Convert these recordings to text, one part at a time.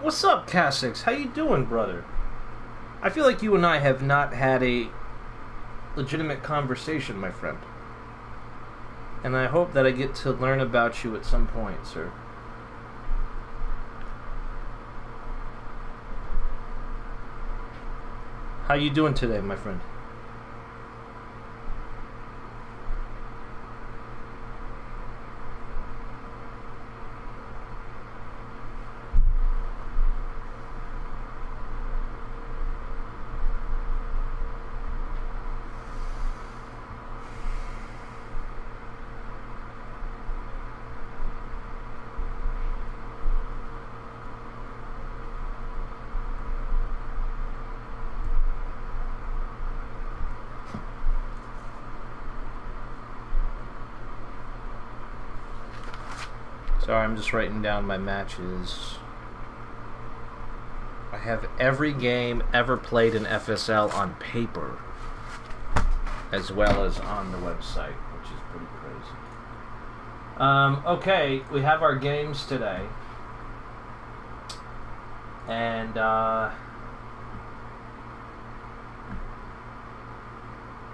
What's up, Cassix? How you doing, brother? I feel like you and I have not had a legitimate conversation, my friend. And I hope that I get to learn about you at some point, sir. How you doing today, my friend? Sorry, I'm just writing down my matches. I have every game ever played in FSL on paper, as well as on the website, which is pretty crazy. Okay, we have our games today. And,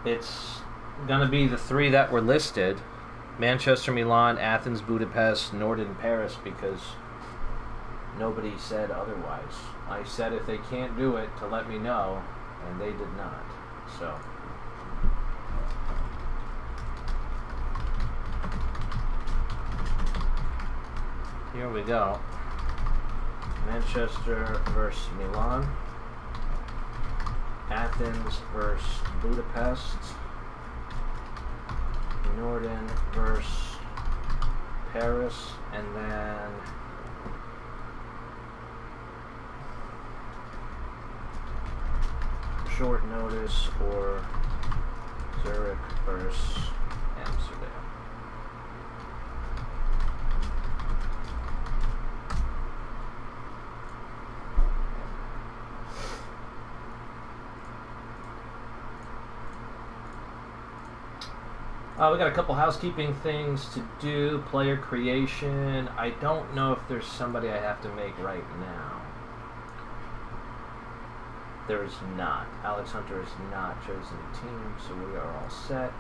it's gonna be the three that were listed. Manchester, Milan, Athens, Budapest, Norden, Paris, because nobody said otherwise. I said if they can't do it to let me know, and they did not. So here we go. Manchester versus Milan. Athens versus Budapest. Norden versus Paris, and then short notice or Zurich versus Amsterdam. We got a couple housekeeping things to do. Player creation. I don't know if there's somebody I have to make right now. There is not. Alex Hunter is not chosen a team, so we are all set.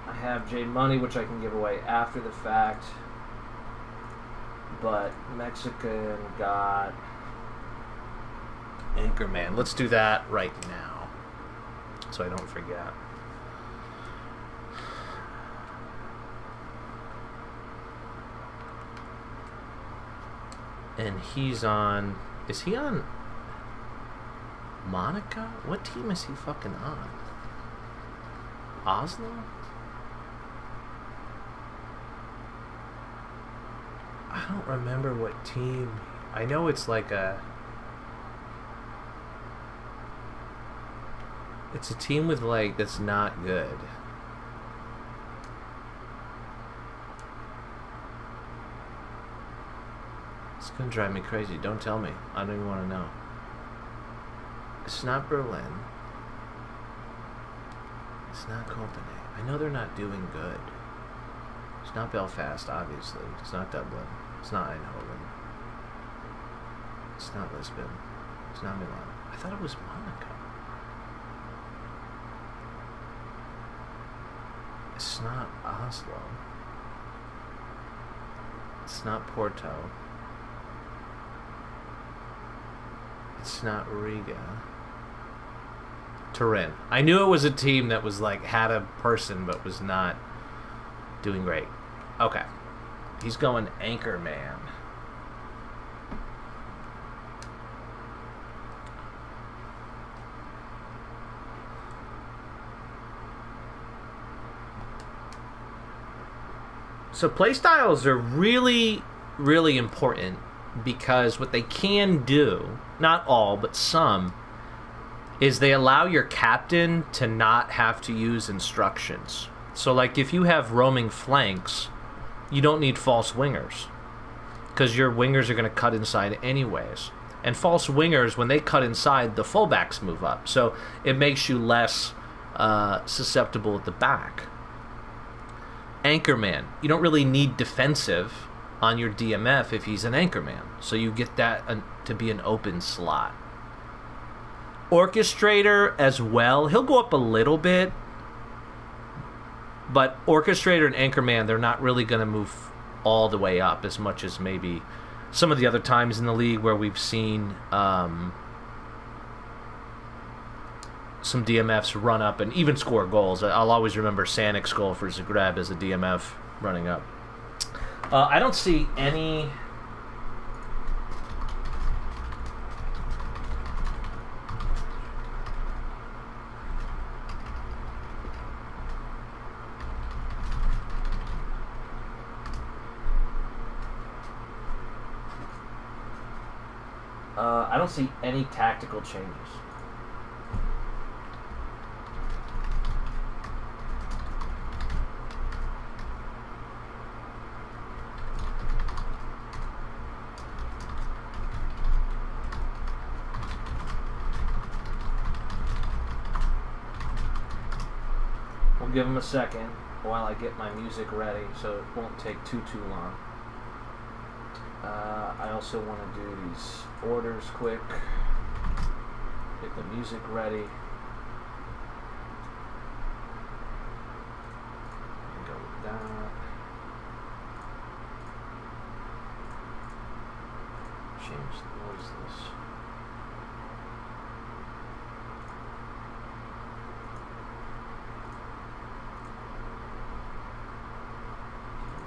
I have J Money, which I can give away after the fact. But Mexican got Anchorman. Let's do that right now, so I don't forget. And he's on... Is he on Monaco? What team is he fucking on? Oslo? I don't remember what team. I know it's like a... It's a team with like... that's not good. It's gonna drive me crazy. Don't tell me. I don't even want to know. It's not Berlin. It's not Copenhagen. I know they're not doing good. It's not Belfast, obviously. It's not Dublin. It's not Eindhoven. It's not Lisbon. It's not Milan. I thought it was Monaco. It's not Oslo. It's not Porto. It's not Riga. Turin. I knew it was a team that was like had a person but was not doing great. Okay. He's going Anchorman. So playstyles are really, really important, because what they can do, not all, but some, is they allow your captain to not have to use instructions. So like if you have roaming flanks, you don't need false wingers, because your wingers are going to cut inside anyways. And false wingers, when they cut inside, the fullbacks move up. So it makes you less susceptible at the back. Anchorman, you don't really need defensive, on your DMF if he's an anchorman. So you get that to be an open slot. Orchestrator as well. He'll go up a little bit, but Orchestrator and Anchorman, they're not really going to move all the way up as much as maybe some of the other times in the league where we've seen some DMFs run up and even score goals. I'll always remember Sanik's goal for Zagreb as a DMF running up. I don't see any... I don't see any tactical changes. We'll give them a second while I get my music ready so it won't take too long. I also want to do these orders quick. Get the music ready. And go with that. Change the noiseless.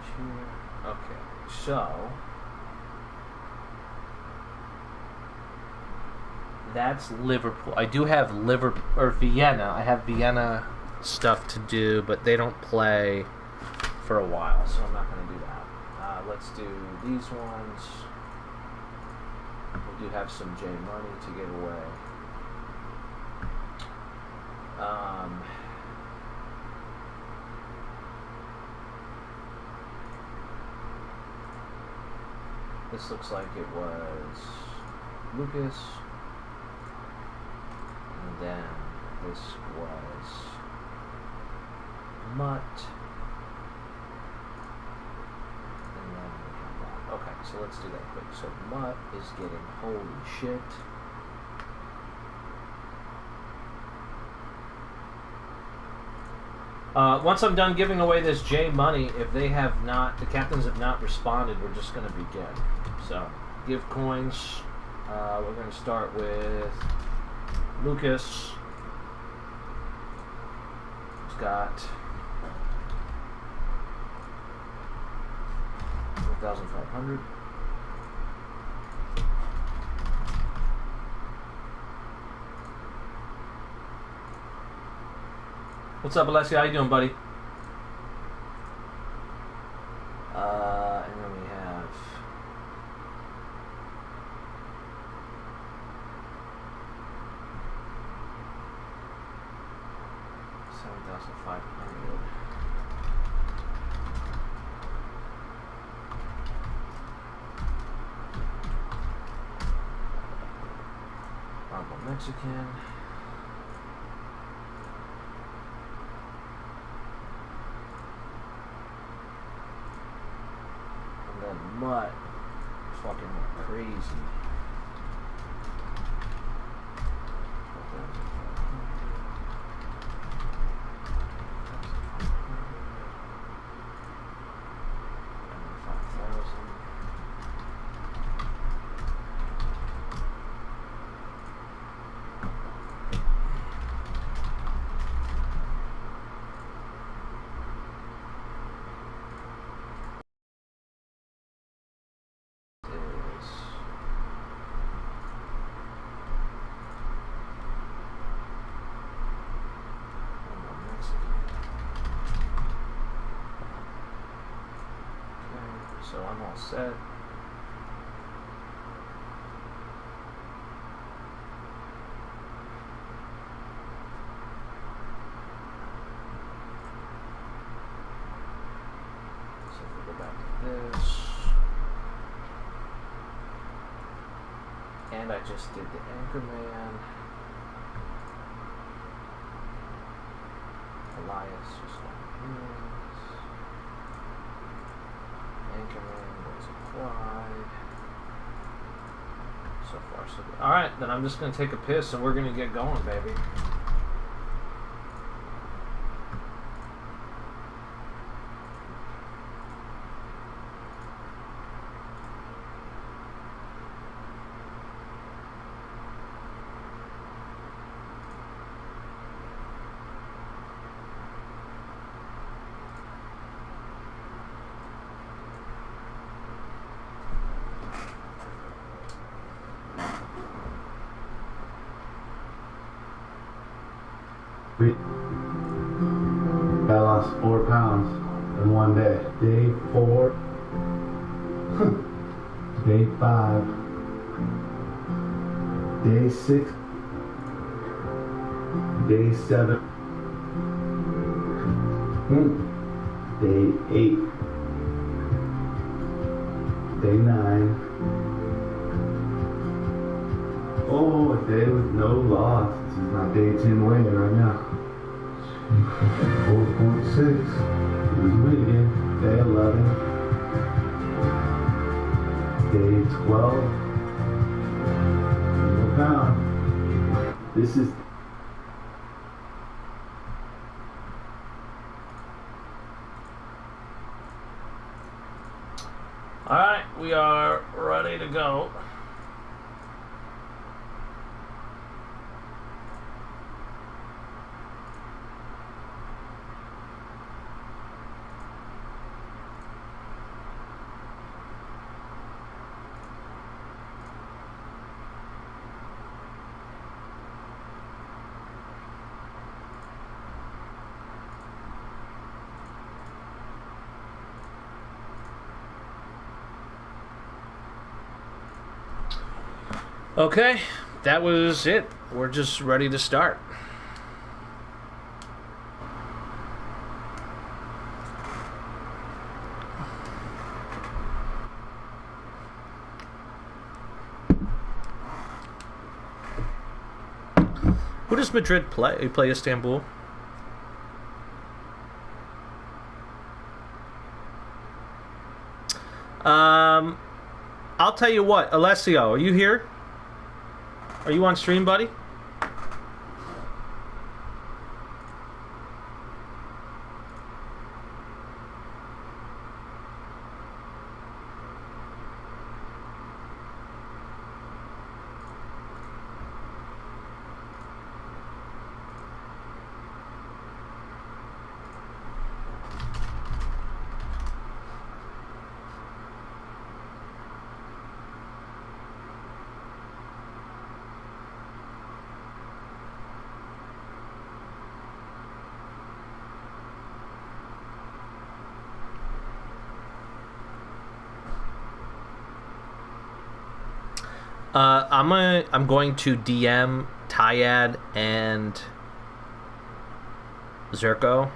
Change here. Okay, so that's Liverpool. I do have Vienna. I have Vienna stuff to do, but they don't play for a while, so I'm not going to do that. Let's do these ones. We do have some J money to give away. This looks like it was Lucas. And then this was Mutt. And then we have that. Okay, so let's do that quick. So Mutt is getting holy shit. Once I'm done giving away this J money, if they have not, the captains have not responded, we're just going to begin. So, give coins. We're going to start with Lucas. He's got 1,500. What's up, Alessia? How you doing, buddy? And then we have $7,500. Honorable Mexican. Mutt fucking went crazy. So I'm all set. So if we go back to this, and I just did the Anchorman. Elias just went his. Anchorman was So far, so good. All right, then I'm just gonna take a piss and we're gonna get going, baby. I lost 4 pounds in one day. Day 4, day 5, day 6, day 7, day 8, day 9. Oh, a day with no loss. This is my day 10 weigh right now. 4.6. Here's me again. Day 11. Day 12. 1 pound. This is. Alright, we are ready to go. Okay, that was it. We're just ready to start. Who does Madrid play? You play Istanbul? I'll tell you what, Alessio, are you here? Are you on stream, buddy? I'm going to DM Tyad and Zerko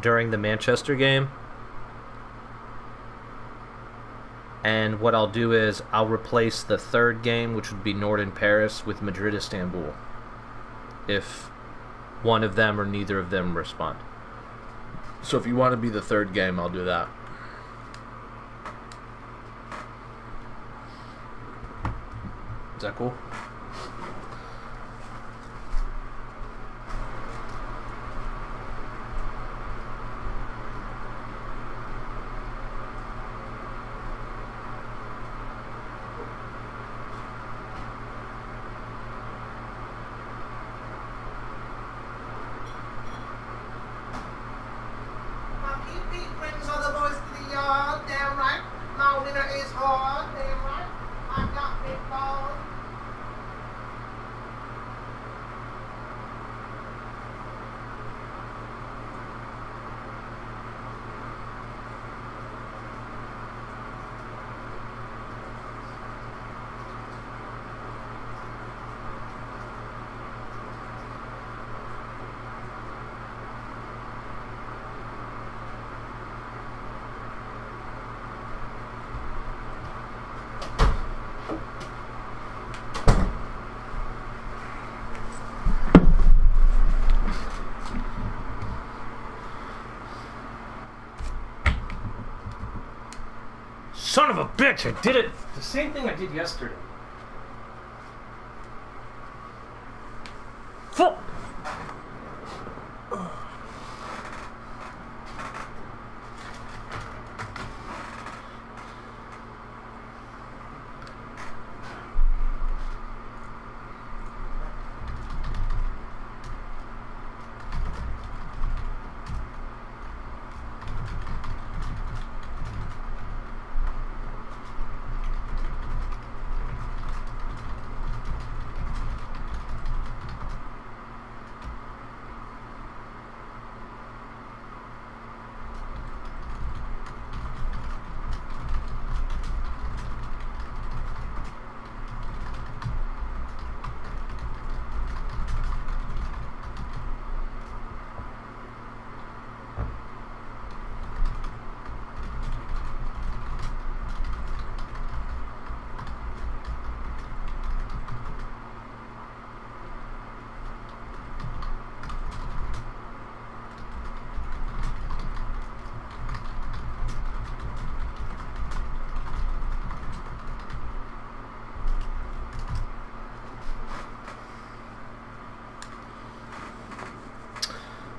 during the Manchester game. And what I'll do is I'll replace the third game, which would be Norden Paris, with Madrid Istanbul, if one of them or neither of them respond. So if you want to be the third game, I'll do that. Is that cool? Son of a bitch! I did it. The same thing I did yesterday. Fuck!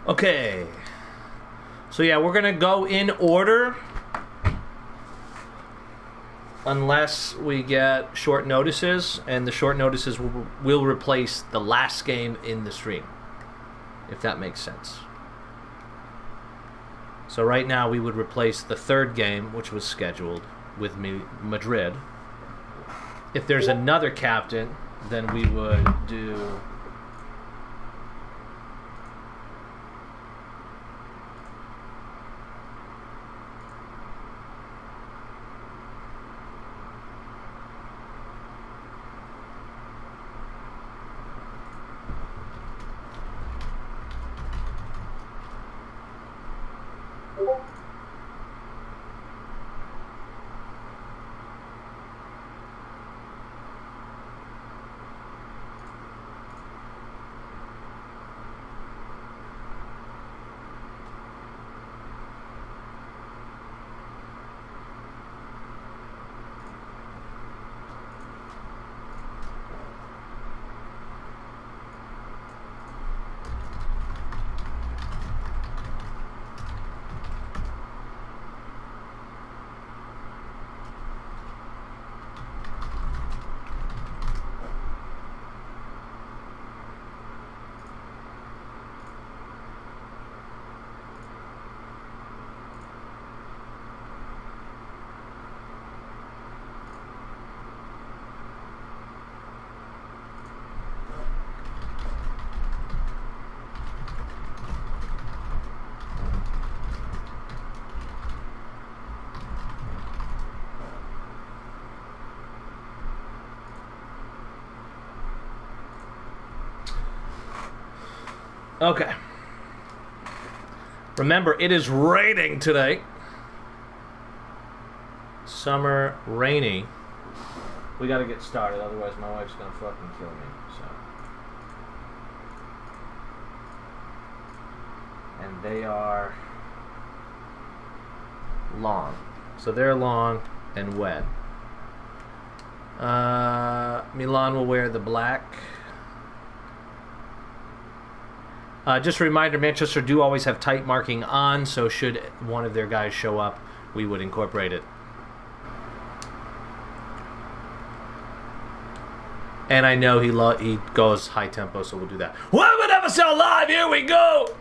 Okay, so yeah, we're gonna go in order unless we get short notices, and the short notices will replace the last game in the stream, if that makes sense. So right now we would replace the third game, which was scheduled, with Madrid. If there's another captain, then we would do... Okay. Remember, it is raining today. Summer, rainy. We gotta get started, otherwise my wife's gonna fucking kill me, so. And they are long. So they're long and wet. Milan will wear the black. Just a reminder, Manchester do always have tight marking on, so should one of their guys show up, we would incorporate it. And I know he goes high tempo, so we'll do that. Welcome to FSL Live, here we go!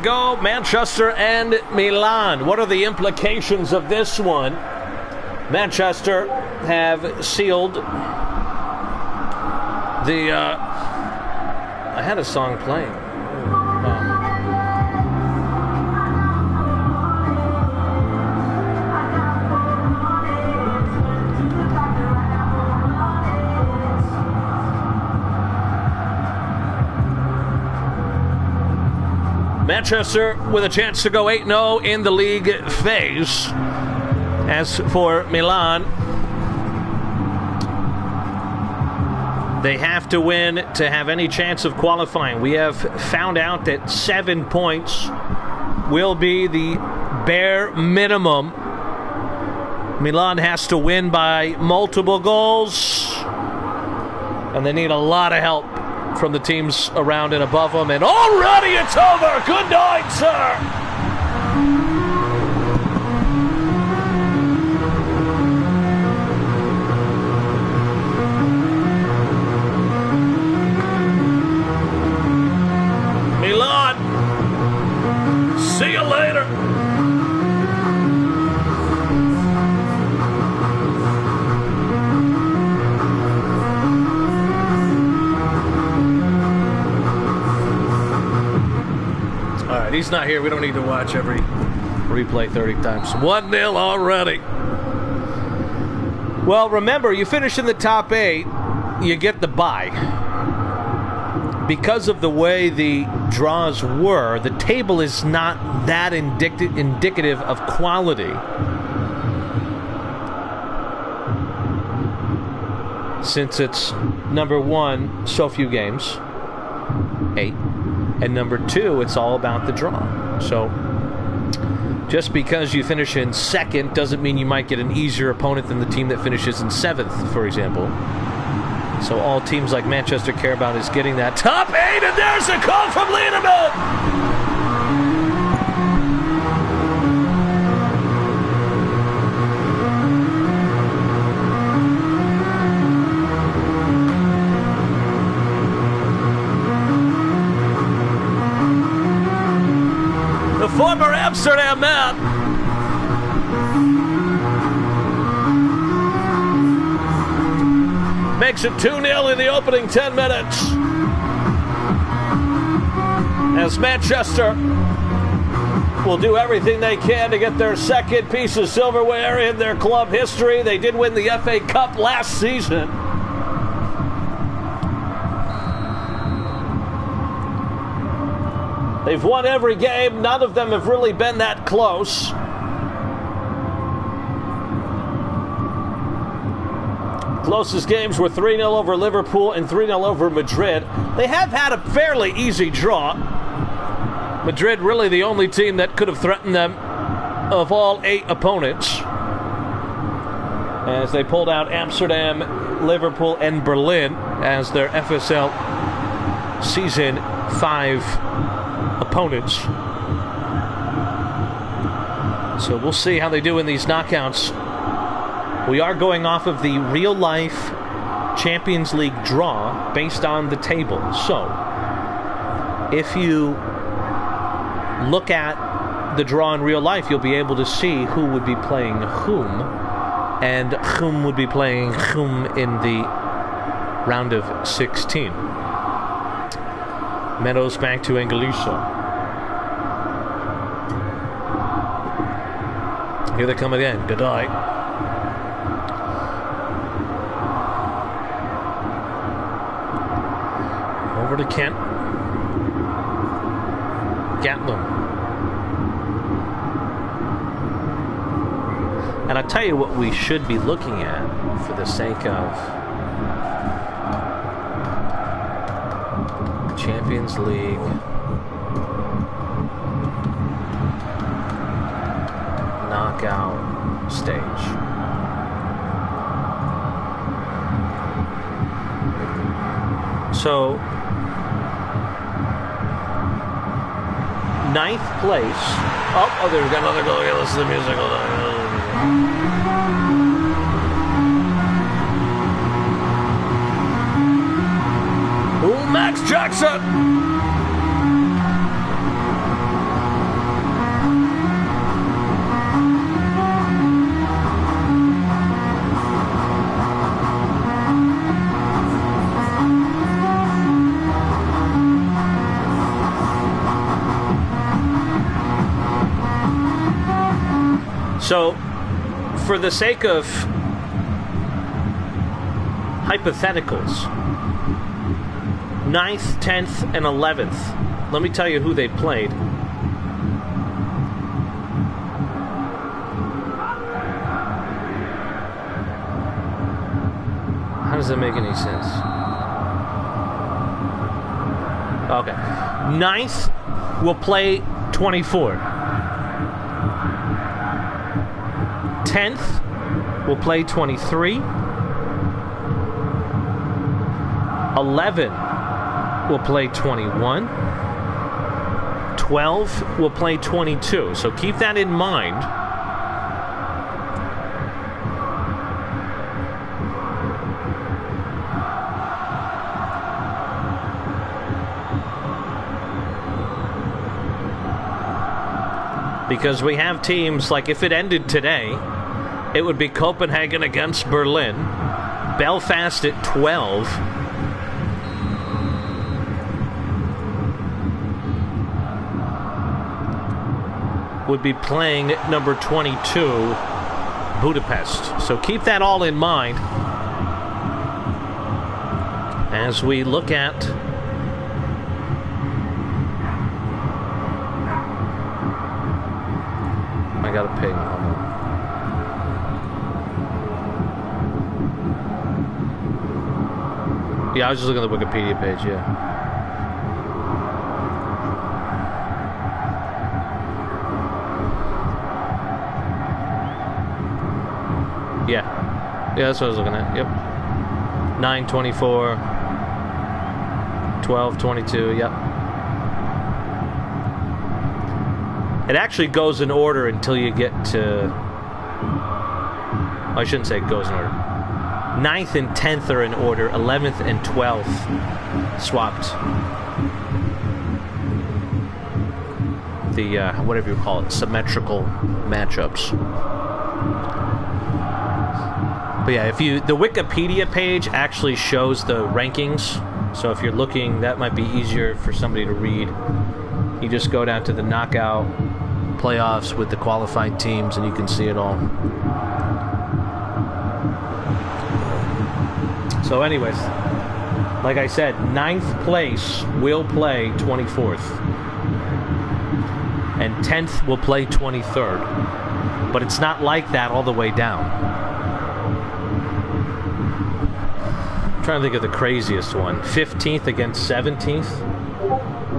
go, Manchester and Milan. What are the implications of this one? Manchester have sealed the... I had a song playing. Manchester with a chance to go 8-0 in the league phase. As for Milan, they have to win to have any chance of qualifying. We have found out that 7 points will be the bare minimum. Milan has to win by multiple goals, and they need a lot of help from the teams around and above them. And already it's over. Good night, sir. Milan, see you later. He's not here. We don't need to watch every replay 30 times. 1-0 already. Well, remember, you finish in the top 8, you get the bye. Because of the way the draws were, the table is not that indicative of quality. Since it's number 1, so few games, 8. And number 2, it's all about the draw. So just because you finish in 2nd doesn't mean you might get an easier opponent than the team that finishes in 7th, for example. So all teams like Manchester care about is getting that top 8, and there's a call from Lieberman. Former Amsterdam man. Makes it 2-0 in the opening 10 minutes. As Manchester will do everything they can to get their 2nd piece of silverware in their club history. They did win the FA Cup last season. They've won every game. None of them have really been that close. Closest games were 3-0 over Liverpool and 3-0 over Madrid. They have had a fairly easy draw. Madrid really the only team that could have threatened them of all 8 opponents, as they pulled out Amsterdam, Liverpool, and Berlin as their FSL Season 5 opponents. So we'll see how they do in these knockouts. We are going off of the real-life Champions League draw based on the table. So if you look at the draw in real life, you'll be able to see who would be playing whom, and whom would be playing whom in the round of 16. Meadows back to Angeluso. Here they come again. Good eye. Over to Kent. Gatlin. And I'll tell you what we should be looking at for the sake of Champions League knockout stage. So 9th place. Oh, there's got another goal. Okay, listen to the music. Hold on. Ooh, Max Jackson. So, for the sake of hypotheticals, 9th, 10th, and 11th, let me tell you who they played. How does that make any sense? Okay. 9th will play 24. 10th will play 23. 11 will play 21. 12 will play 22. So keep that in mind. Because we have teams, like if it ended today, it would be Copenhagen against Berlin, Belfast at 12, would be playing number 22, Budapest. So keep that all in mind as we look at I got a ping. Yeah, I was just looking at the Wikipedia page, yeah. Yeah, that's what I was looking at. Yep. 9:24, 12:22. Yep. It actually goes in order until you get to. I shouldn't say it goes in order. 9th and 10th are in order. 11th and 12th swapped. The whatever you call it, symmetrical matchups. But yeah, the Wikipedia page actually shows the rankings. So if you're looking, that might be easier for somebody to read. You just go down to the knockout playoffs with the qualified teams and you can see it all. So anyways, like I said, 9th place will play 24th. And 10th will play 23rd. But it's not like that all the way down. I'm trying to think of the craziest one. 15th against 17th.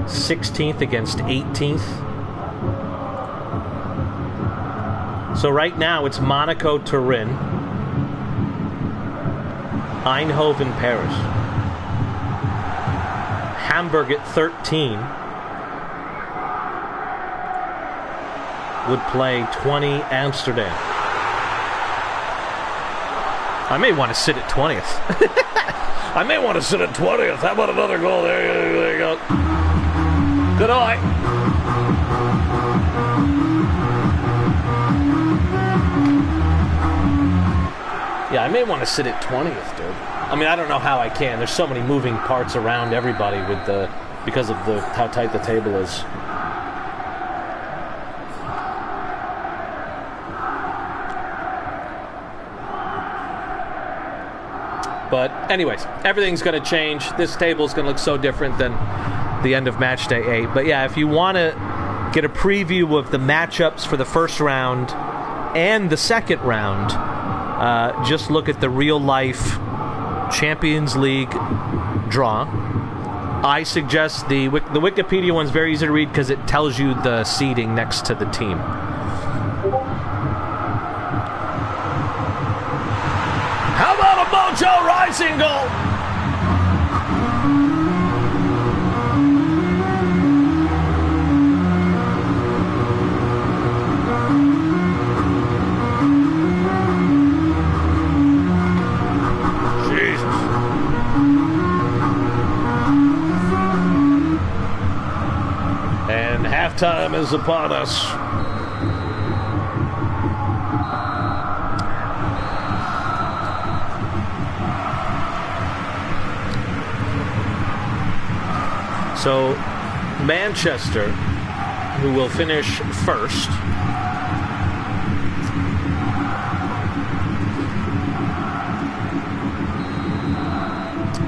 16th against 18th. So right now it's Monaco, Turin, Eindhoven, Paris, Hamburg at 13 would play 20 Amsterdam. I may want to sit at 20th. I may want to sit at 20th. How about another goal? There you go. Good night. Yeah, I may want to sit at 20th, dude. I mean, I don't know how I can. There's so many moving parts around everybody because of how tight the table is. But anyways, everything's going to change. This table's going to look so different than the end of match day 8. But yeah, if you want to get a preview of the matchups for the first round and the second round, just look at the real-life Champions League draw. I suggest the Wikipedia one's very easy to read because it tells you the seeding next to the team. How about a Mojo Rising goal? Halftime is upon us. So, Manchester, who will finish first,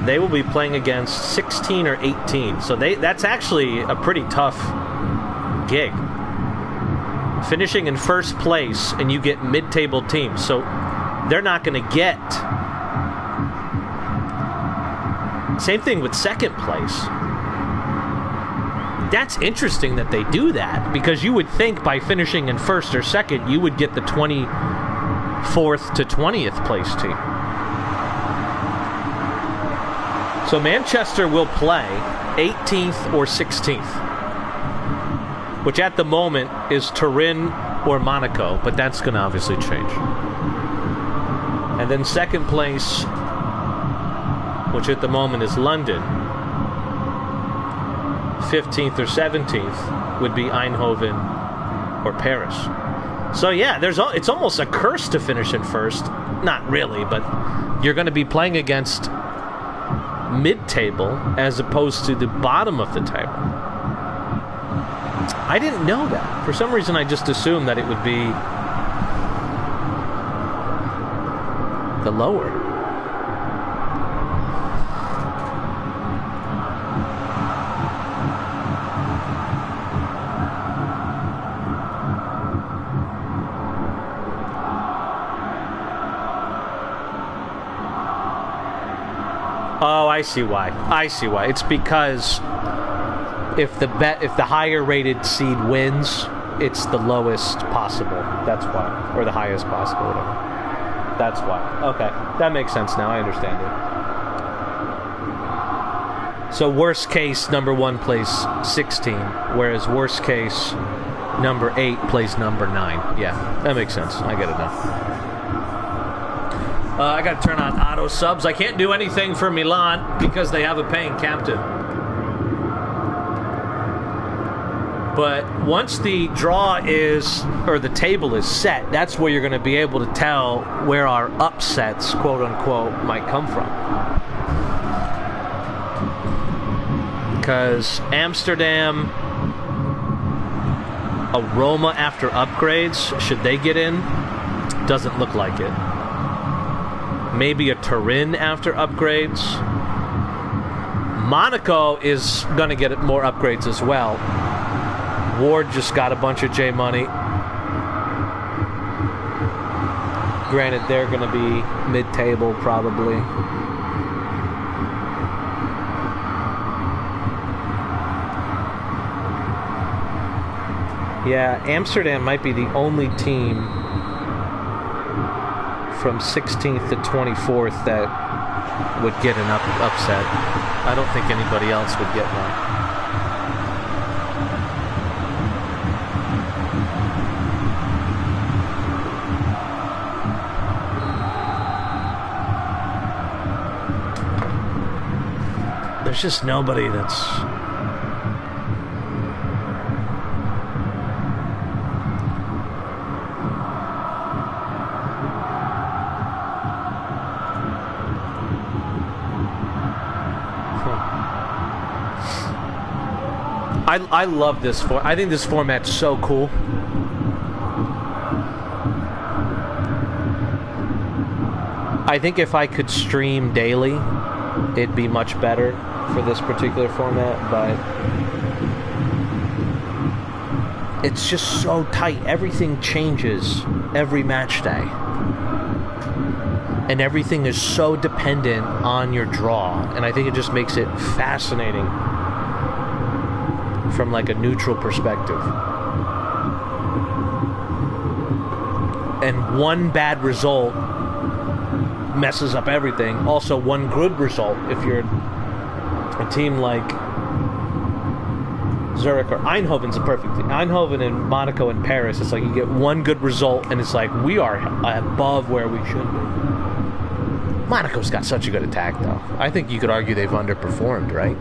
They will be playing against 16 or 18. So that's actually a pretty tough gig. Finishing in first place, and you get mid-table teams. So they're not going to get... Same thing with second place. That's interesting that they do that, because you would think by finishing in first or second, you would get the 24th to 20th place team. So Manchester will play 18th or 16th, which at the moment is Turin or Monaco, but that's going to obviously change. And then second place, which at the moment is London, 15th or 17th would be Eindhoven or Paris. So yeah, it's almost a curse to finish in first. Not really, but you're going to be playing against mid-table as opposed to the bottom of the table. I didn't know that. For some reason, I just assumed that it would be the lower. Oh, I see why. It's because if the higher rated seed wins, it's the lowest possible. That's why, or the highest possible, whatever. That's why. Okay, that makes sense now. I understand it. So worst case, number 1 plays 16, whereas worst case, number 8 plays number 9. Yeah, that makes sense. I get it now. I got to turn on auto subs. I can't do anything for Milan because they have a paying captain. But once the draw is, or the table is set, that's where you're going to be able to tell where our upsets, quote unquote, might come from. Because Amsterdam, a Roma after upgrades, should they get in? Doesn't look like it. Maybe a Turin after upgrades. Monaco is going to get more upgrades as well. Ward just got a bunch of J money. Granted, they're going to be mid-table probably. Yeah, Amsterdam might be the only team from 16th to 24th that would get an upset. I don't think anybody else would get one. There's just nobody that's... I love this I think this format's so cool. I think if I could stream daily, it'd be much better for this particular format, but it's just so tight. Everything changes every match day. And everything is so dependent on your draw. And I think it just makes it fascinating from like a neutral perspective. And one bad result messes up everything. Also, one good result, if you're a team like Zurich or Eindhoven's a perfect team. Eindhoven and Monaco and Paris, it's like you get one good result and it's like we are above where we should be. Monaco's got such a good attack, though. I think you could argue they've underperformed, right?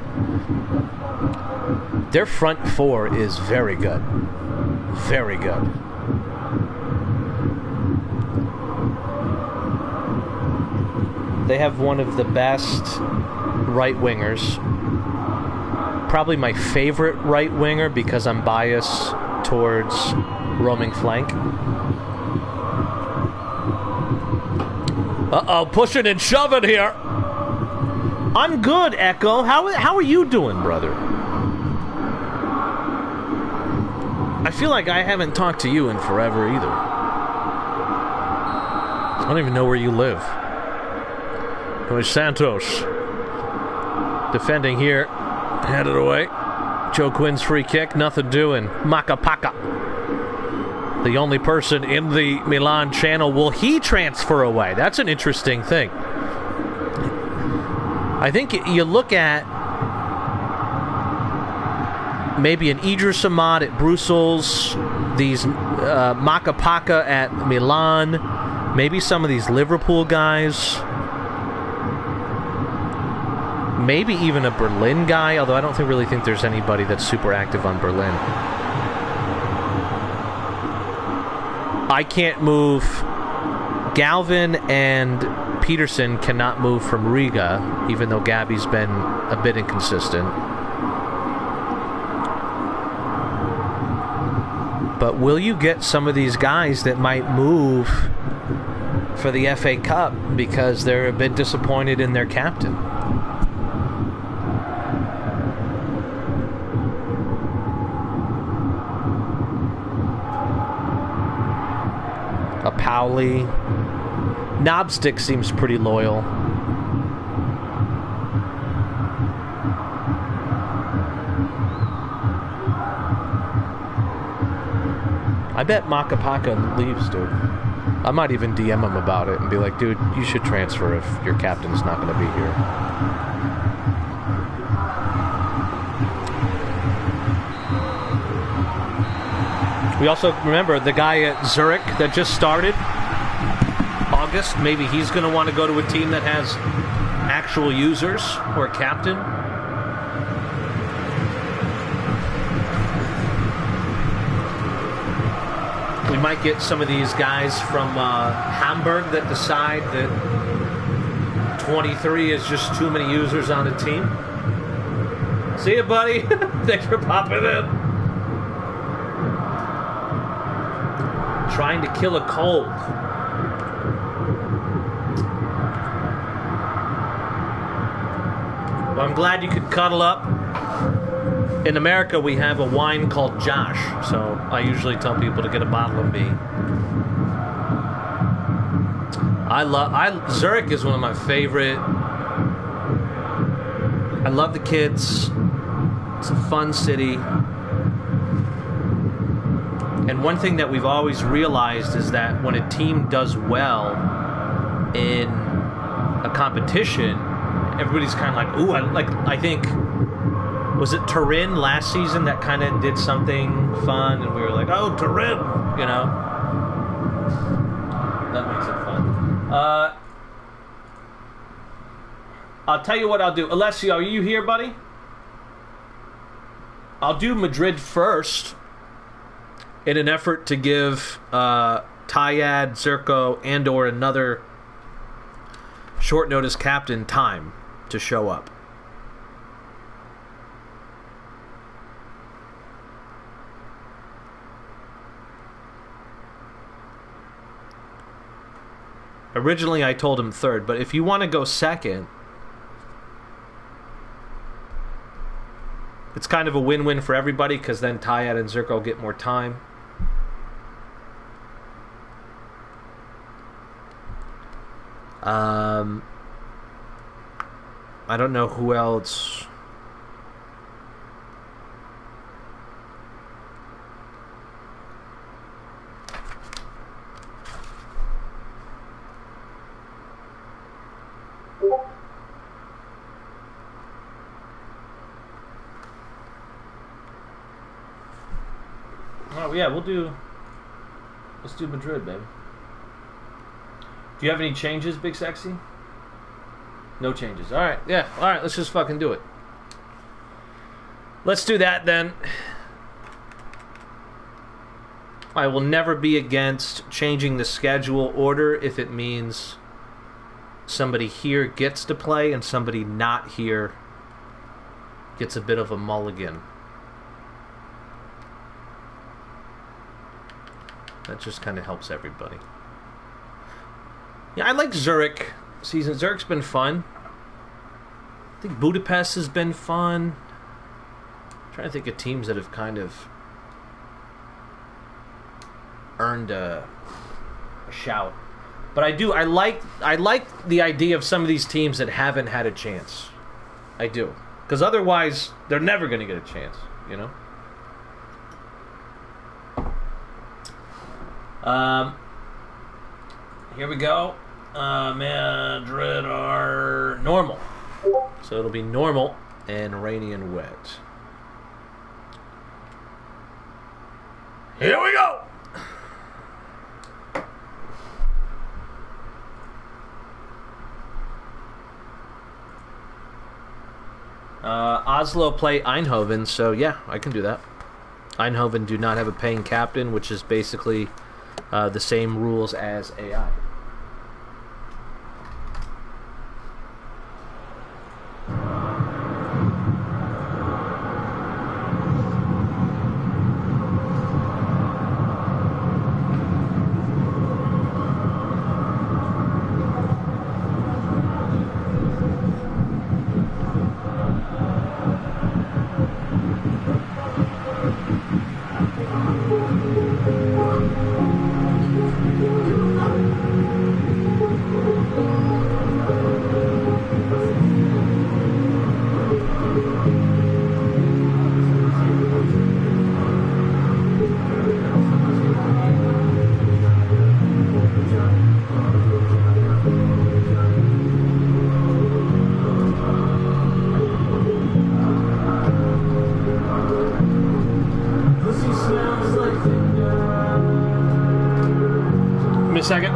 Their front four is very good. Very good. They have one of the best right wingers. Probably my favorite right winger because I'm biased towards roaming flank. Uh-oh, pushing and shoving here. I'm good, Echo. How are you doing, brother? I feel like I haven't talked to you in forever either. I don't even know where you live. It was Santos defending here. Headed away. Joe Quinn's free kick. Nothing doing. Makapaka. The only person in the Milan channel. Will he transfer away? That's an interesting thing. I think you look at maybe an Idris Ahmad at Brussels, these Makapaka at Milan, maybe some of these Liverpool guys, maybe even a Berlin guy, although I don't really think there's anybody that's super active on Berlin. I can't move. Galvin and Peterson cannot move from Riga, even though Gabby's been a bit inconsistent. But will you get some of these guys that might move for the FA Cup because they're a bit disappointed in their captain? A Powley. Knobstick seems pretty loyal. I bet Makapaka leaves, dude. I might even DM him about it and be like, dude, you should transfer if your captain's not going to be here. We also remember the guy at Zurich that just started. August, maybe he's going to want to go to a team that has actual users or a captain. We might get some of these guys from Hamburg that decide that 23 is just too many users on a team. See you, buddy. Thanks for popping in. Trying to kill a cold. Well, I'm glad you could cuddle up. In America, we have a wine called Josh, so I usually tell people to get a bottle of me. Zurich is one of my favorite. I love the kids. It's a fun city. And one thing that we've always realized is that when a team does well in a competition, everybody's kind of like, ooh, I think, was it Turin last season that kind of did something fun, and we were like, oh, Turin, you know? That makes it fun. I'll tell you what I'll do. Alessio, are you here, buddy? I'll do Madrid first in an effort to give Tayad, Zirko, and or another short notice captain time to show up. Originally I told him third, but if you want to go second, it's kind of a win-win for everybody because then Tayad and Zirko get more time. I don't know who else. Oh yeah, let's do Madrid, baby. Do you have any changes, Big Sexy? No changes. Alright, yeah, alright, let's just fucking do it. Let's do that then. I will never be against changing the schedule order if it means somebody here gets to play and somebody not here gets a bit of a mulligan. That just kind of helps everybody. Yeah, I like Zurich season. Zurich's been fun. think Budapest has been fun. I'm trying to think of teams that have kind of earned a shout. But I like the idea of some of these teams that haven't had a chance. I do. Because otherwise, they're never going to get a chance, you know? Here we go. Madrid are normal. So it'll be normal and rainy and wet. Here we go! Oslo play Eindhoven, so yeah, I can do that. Eindhoven do not have a paying captain, which is basically the same rules as AI. A second.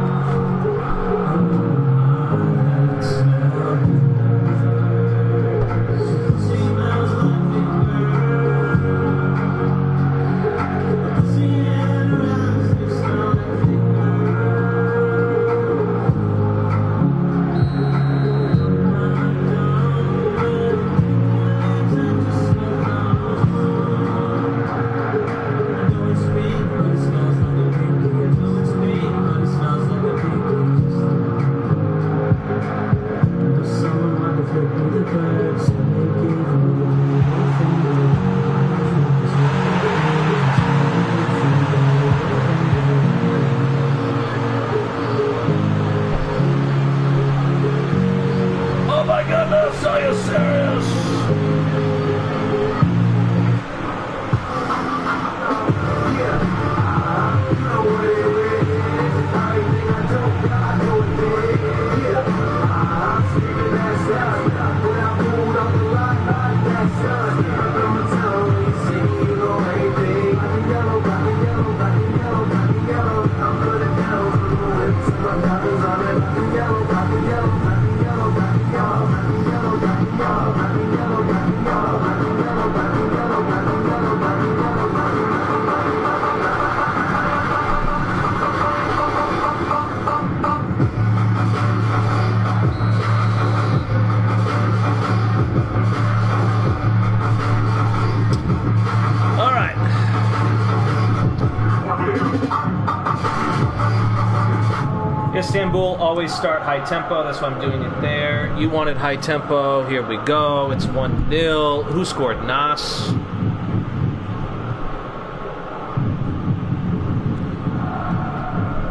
Istanbul always start high tempo. That's why I'm doing it there. You wanted high tempo. Here we go. It's 1-0. Who scored? Nas.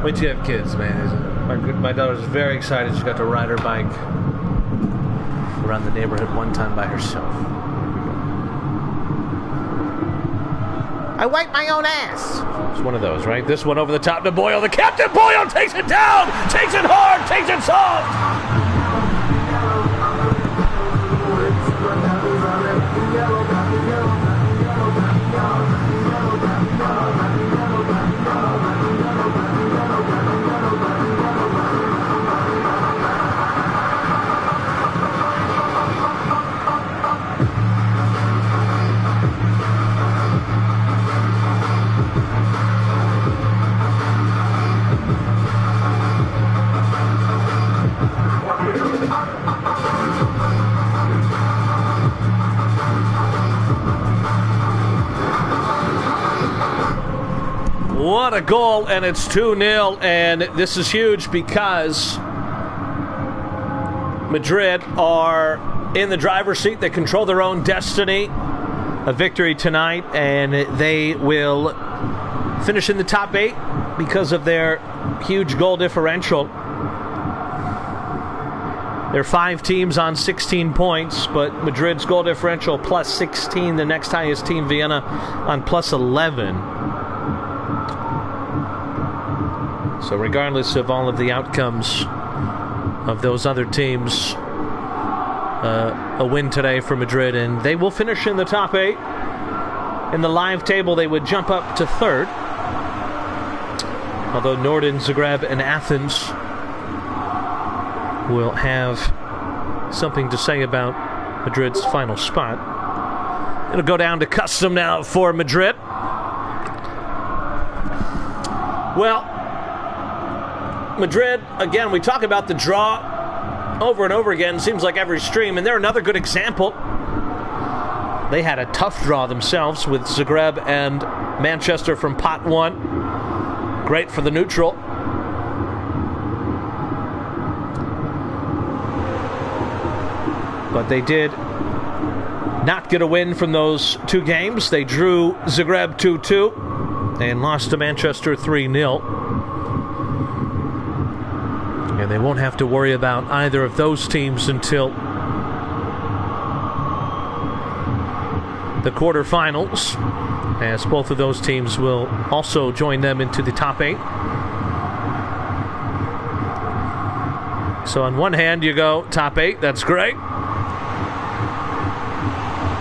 Wait till you have kids, man. My daughter's very excited. She got to ride her bike around the neighborhood one time by herself. I wipe my own ass. It's one of those, right? This one over the top to Boyle. The captain, Boyle, takes it down. Takes it hard. Takes it soft. What a goal, and it's 2-0, and this is huge because Madrid are in the driver's seat. They control their own destiny. A victory tonight, and they will finish in the top 8 because of their huge goal differential. There are 5 teams on 16 points, but Madrid's goal differential plus 16. The next highest team, Vienna, on plus 11. So regardless of all of the outcomes of those other teams, a win today for Madrid, and they will finish in the top 8. In the live table, they would jump up to 3rd. Although Norden, Zagreb, and Athens will have something to say about Madrid's final spot. It'll go down to custom now for Madrid. Well, Madrid, again, we talk about the draw over and over again, seems like every stream, and they're another good example. They had a tough draw themselves with Zagreb and Manchester from pot 1. Great for the neutral. But they did not get a win from those 2 games. They drew Zagreb 2-2 and lost to Manchester 3-0. And they won't have to worry about either of those teams until the quarterfinals, as both of those teams will also join them into the top 8. So on one hand, you go top 8, that's great.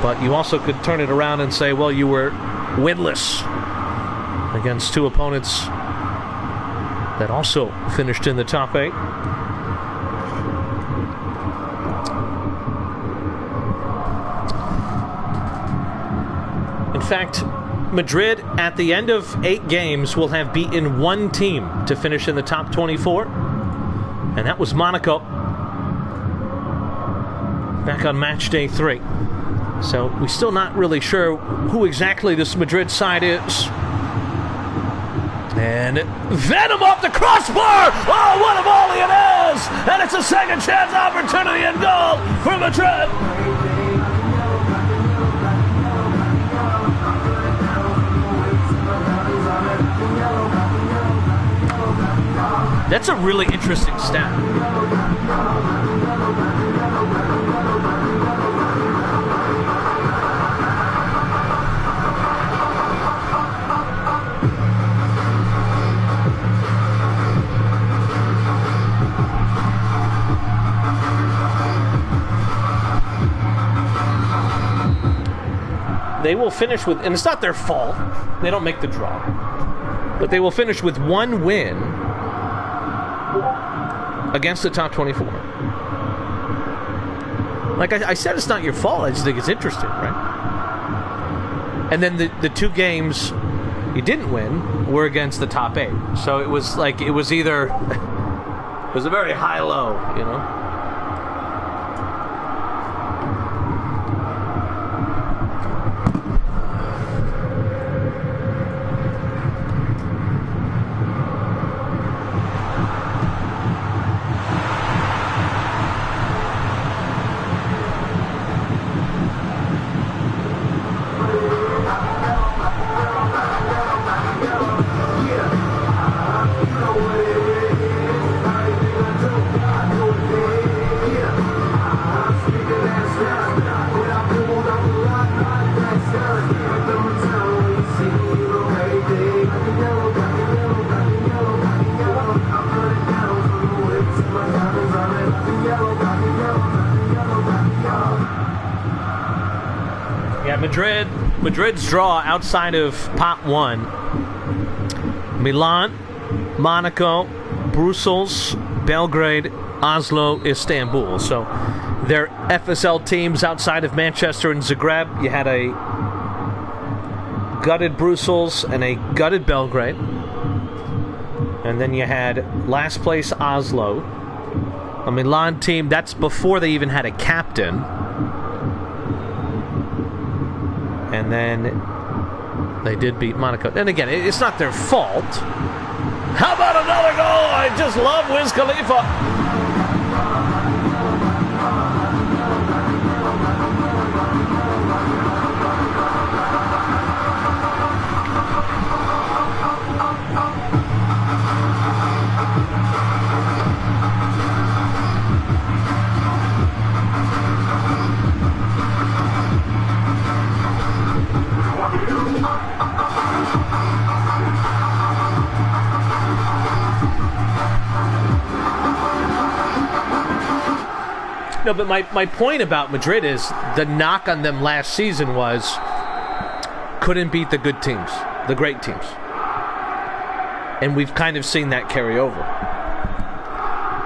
But you also could turn it around and say, well, you were winless against 2 opponents that also finished in the top 8. In fact, Madrid at the end of 8 games will have beaten 1 team to finish in the top 24, and that was Monaco back on match day 3. So we're still not really sure who exactly this Madrid side is. And Venom off the crossbar! Oh, what a volley it is! And it's a second chance opportunity and goal for Madrid! That's a really interesting stat. They will finish with, and it's not their fault, they don't make the draw, but they will finish with 1 win against the top 24. Like I said, it's not your fault. I just think it's interesting, right? And then the 2 games you didn't win were against the top 8. So it was like, it was either, it was a very high-low, you know? Madrid's draw outside of pot 1: Milan, Monaco, Brussels, Belgrade, Oslo, Istanbul. So they're FSL teams outside of Manchester and Zagreb. You had a gutted Brussels and a gutted Belgrade. And then you had last place Oslo, a Milan team. That's before they even had a captain. And then they did beat Monaco. And again, it's not their fault. How about another goal? I just love Wiz Khalifa. No, but my point about Madrid is the knock on them last season was couldn't beat the good teams, the great teams. And we've kind of seen that carry over.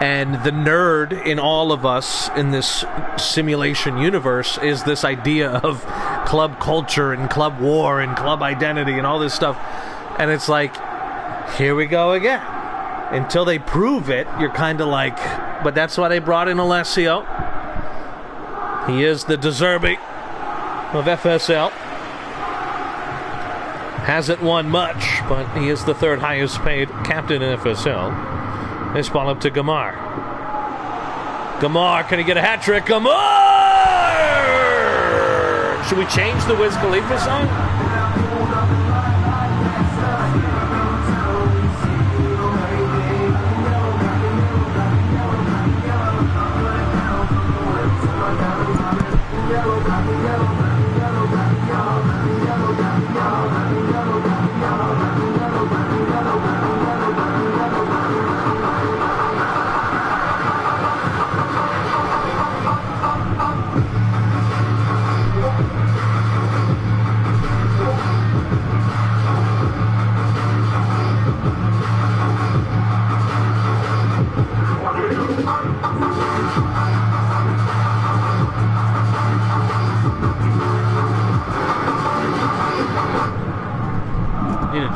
And the nerd in all of us in this simulation universe is this idea of club culture and club war and club identity and all this stuff. And it's like, here we go again. Until they prove it, you're kind of like, but that's why they brought in Alessio. He is the De Zerbi of FSL. Hasn't won much, but he is the third highest paid captain in FSL. This ball up to Gamar. Gamar, can he get a hat trick? Gamar! Should we change the Wiz Khalifa song?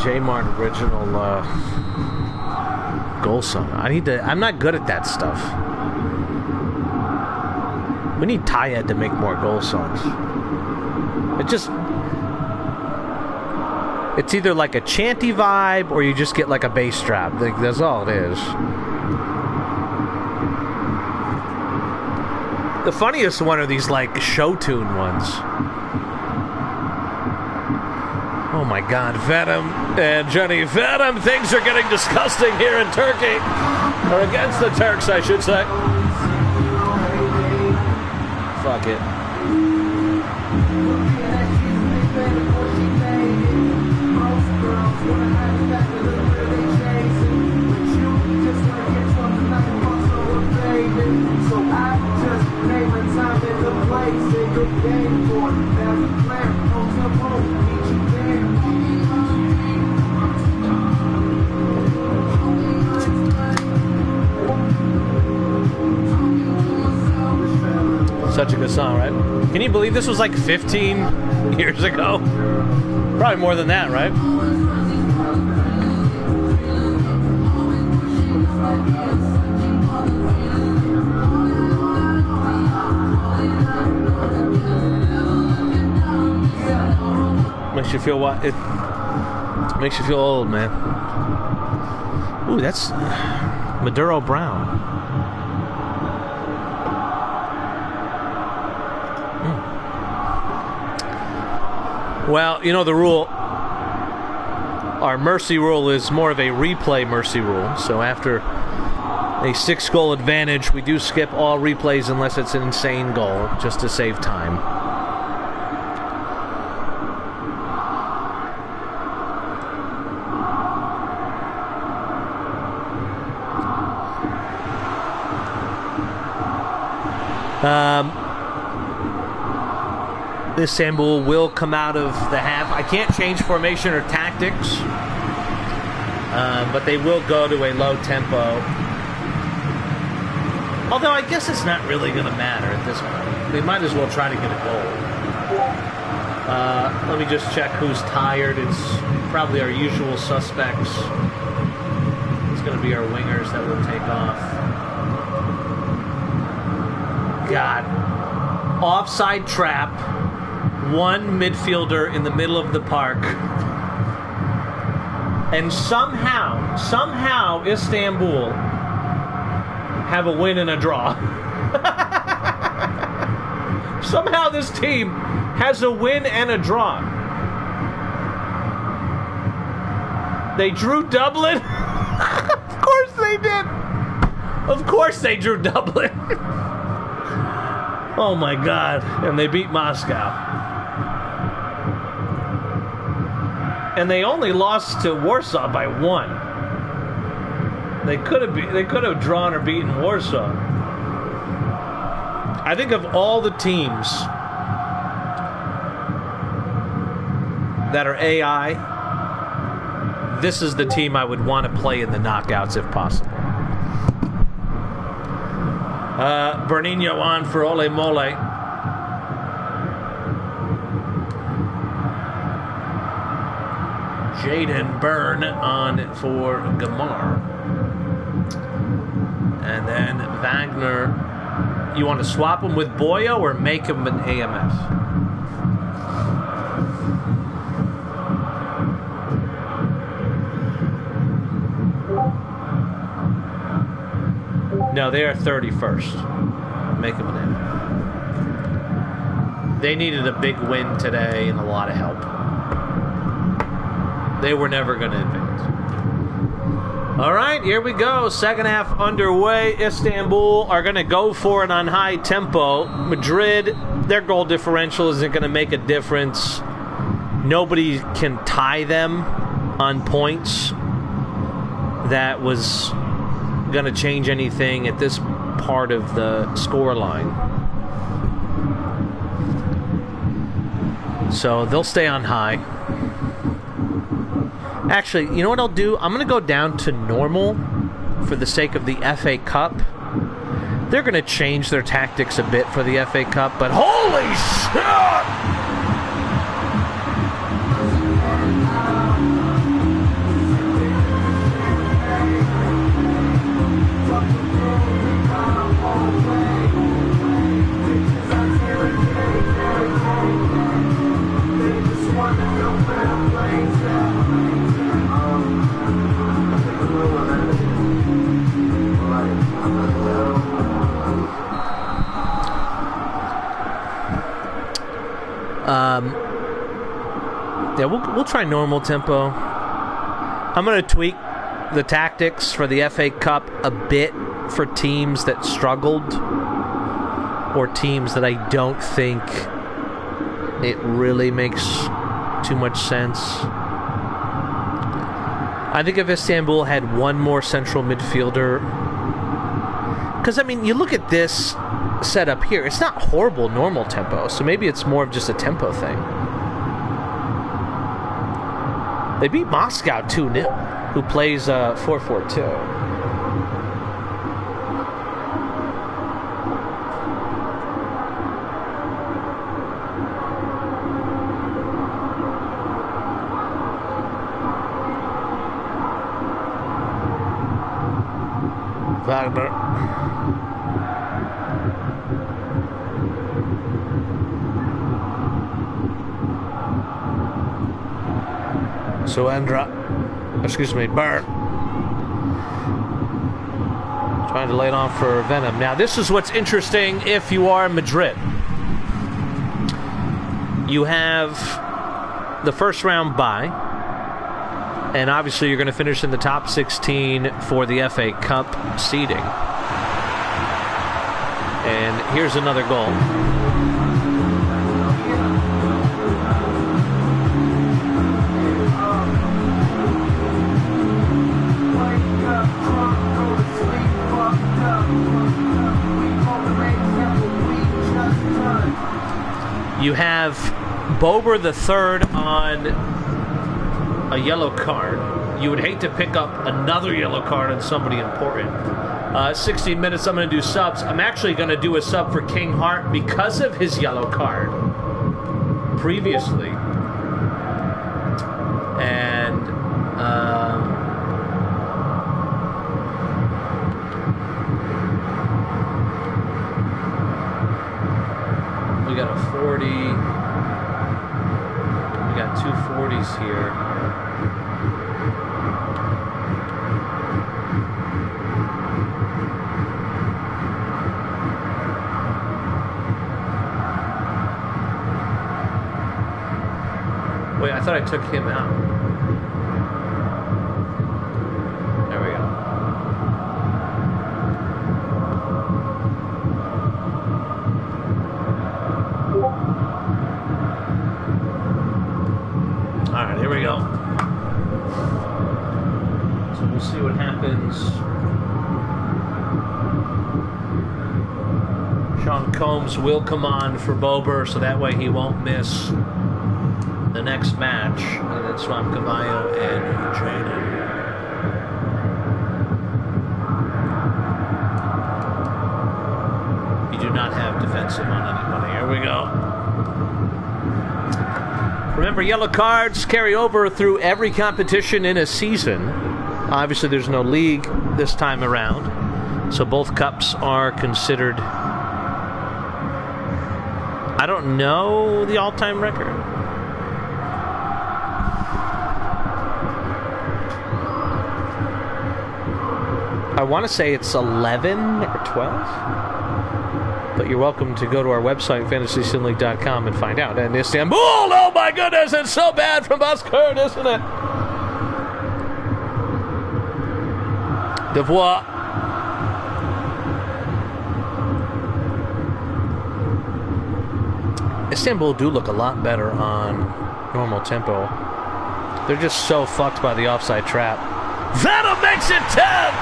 J-Mart original goal song. I'm not good at that stuff. We need Tyed to make more goal songs. It's either like a chanty vibe or you just get like a bass drop. Like, that's all it is. The funniest one are these like show tune ones. Oh my God, Venom and Johnny Venom. Things are getting disgusting here in Turkey. Or against the Turks, I should say. Fuck it. Such a good song, right? Can you believe this was like 15 years ago? Probably more than that, right? Makes you feel what? It makes you feel old, man. Ooh, that's Maduro Brown. Well, you know the rule. Our mercy rule is more of a replay mercy rule. So after a 6-goal advantage, we do skip all replays unless it's an insane goal, just to save time. Istanbul will come out of the half. I can't change formation or tactics, but they will go to a low tempo. Although I guess it's not really going to matter at this point. They might as well try to get a goal. Let me just check who's tired. It's probably our usual suspects. It's going to be our wingers that will take off. God. Offside trap. One midfielder in the middle of the park. And somehow Istanbul have a win and a draw. Somehow this team has a win and a draw. They drew Dublin. Of course they did. Of course they drew Dublin. Oh my God. And they beat Moscow. And they only lost to Warsaw by 1. They could have drawn or beaten Warsaw. I think of all the teams that are AI, this is the team I would want to play in the knockouts if possible. Bernino on for Ole Mole. Jaden Byrne on for Gamar. And then Wagner. You want to swap him with Boyo or make him an AMS? No, they are 31st. Make him an AMS. They needed a big win today and a lot of help. They were never going to advance. All right, here we go. Second half underway. Istanbul are going to go for it on high tempo. Madrid, their goal differential isn't going to make a difference. Nobody can tie them on points. That was going to change anything at this part of the scoreline. So they'll stay on high. Actually, you know what I'll do? I'm going to go down to normal for the sake of the FA Cup. They're going to change their tactics a bit for the FA Cup, but holy shit! Yeah, we'll try normal tempo. I'm going to tweak the tactics for the FA Cup a bit for teams that struggled or teams that I don't think it really makes too much sense. I think if Istanbul had one more central midfielder, because, I mean, you look at this setup here, it's not horrible normal tempo, so maybe it's more of just a tempo thing. They beat Moscow 2-0, who plays 4-4-2. Wagner. Byrne. Trying to lay it on for Venom. Now, this is what's interesting if you are Madrid. You have the first round bye, and obviously you're going to finish in the top 16 for the FA Cup seeding. And here's another goal. You have Bober the third on a yellow card. You would hate to pick up another yellow card on somebody important. 16 minutes, I'm going to do subs. I'm actually going to do a sub for King Hart because of his yellow card previously. And we got a 40. We got two 40s here. Wait, I thought I took him out. There we go. All right, here we go. So we'll see what happens. Sean Combs will come on for Bober, so that way he won't miss the next match. And it's Swam Caballo and Jaden. You do not have defensive on anybody. Here we go. Remember, yellow cards carry over through every competition in a season. Obviously, there's no league this time around, so both cups are considered. I don't know the all-time record. I want to say it's 11 or 12. But you're welcome to go to our website, fantasysimleague.com, and find out. And Istanbul, oh my goodness, it's so bad from Buskird, isn't it? Devoir. Istanbul do look a lot better on normal tempo. They're just so fucked by the offside trap. Venom makes it 10!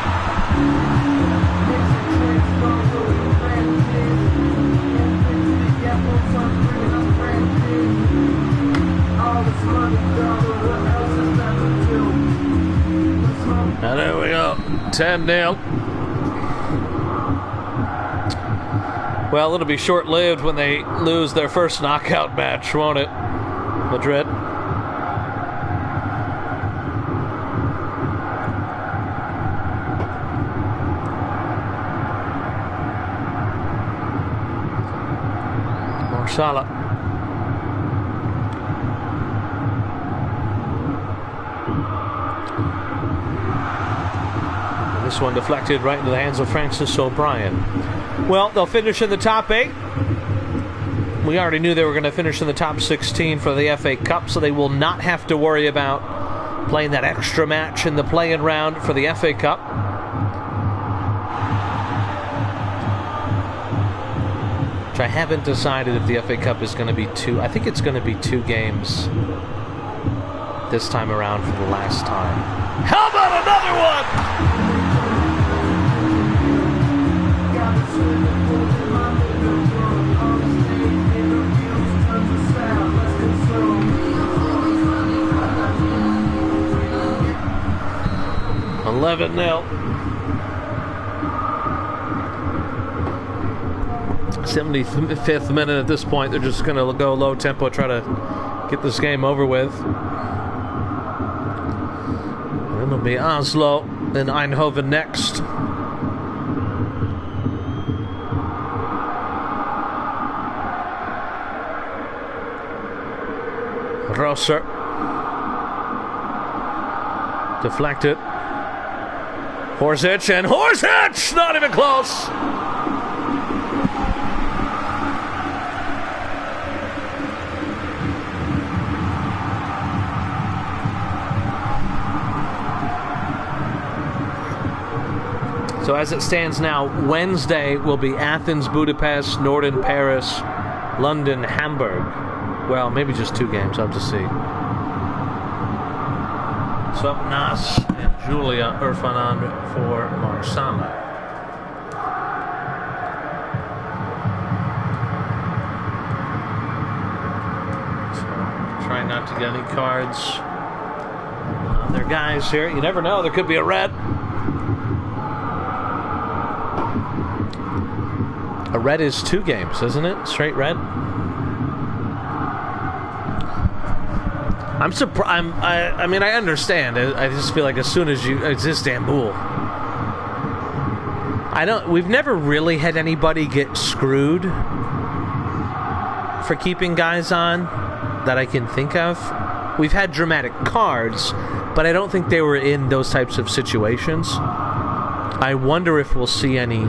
And there we go, 10-0. Well, it'll be short-lived when they lose their first knockout match, won't it? Madrid. Marsala. This one deflected right into the hands of Francis O'Brien. Well, they'll finish in the top 8. We already knew they were going to finish in the top 16 for the FA Cup, so they will not have to worry about playing that extra match in the play-in round for the FA Cup. Which I haven't decided if the FA Cup is going to be 2. I think it's going to be 2 games this time around for the last time. How about another one? $11-0. 75th minute at this point. They're just going to go low tempo, try to get this game over with. It'll be Oslo and Eindhoven next. Rosser. Deflected. Horsic, and Horsic! Not even close! So as it stands now, Wednesday will be Athens, Budapest, Norden, Paris, London, Hamburg. Well, maybe just 2 games, I'll have to see. So Nas and Julia Irfanan for Marsala. So trying not to get any cards on their guys here. You never know, there could be a red. A red is 2 games, isn't it? Straight red. I'm surprised. I mean, I understand. I just feel like as soon as it's Istanbul. We've never really had anybody get screwed for keeping guys on that I can think of. We've had dramatic cards, but I don't think they were in those types of situations. I wonder if we'll see any.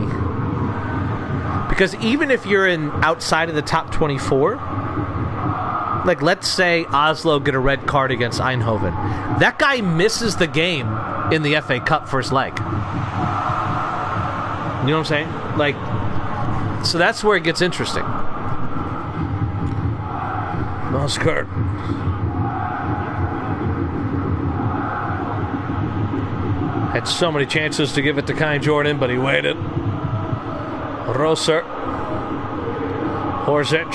Because even if you're outside of the top 24, like let's say Oslo get a red card against Eindhoven, that guy misses the game in the FA Cup first leg. You know what I'm saying? Like, so that's where it gets interesting. Moskert. Had so many chances to give it to Kai Jordan, but he waited. Rosser. Horzic.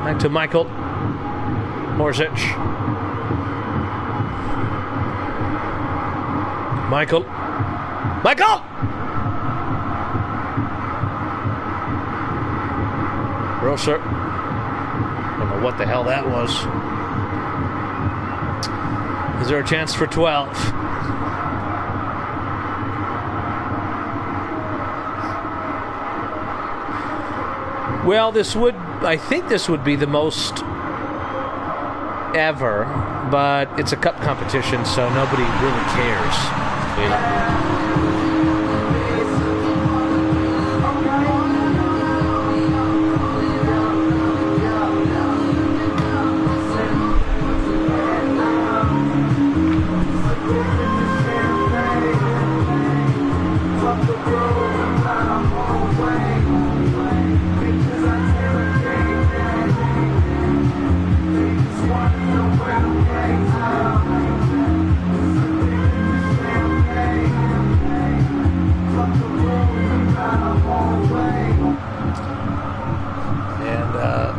Back to Michael. Horzic. Michael. Michael! Grosser. Don't know what the hell that was. Is there a chance for 12? Well, I think this would be the most ever, but it's a cup competition, so nobody really cares. You know?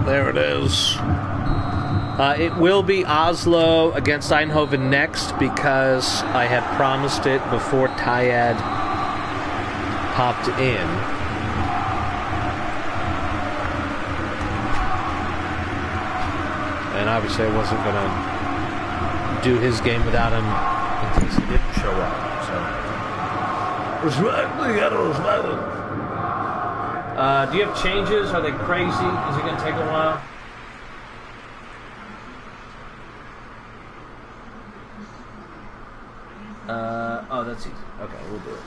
There it is. It will be Oslo against Eindhoven next because I had promised it before Tyad popped in. And obviously I wasn't going to do his game without him in case he didn't show up. So. Do you have changes? Are they crazy? Is it going to take a while? Oh, that's easy. Okay, we'll do it.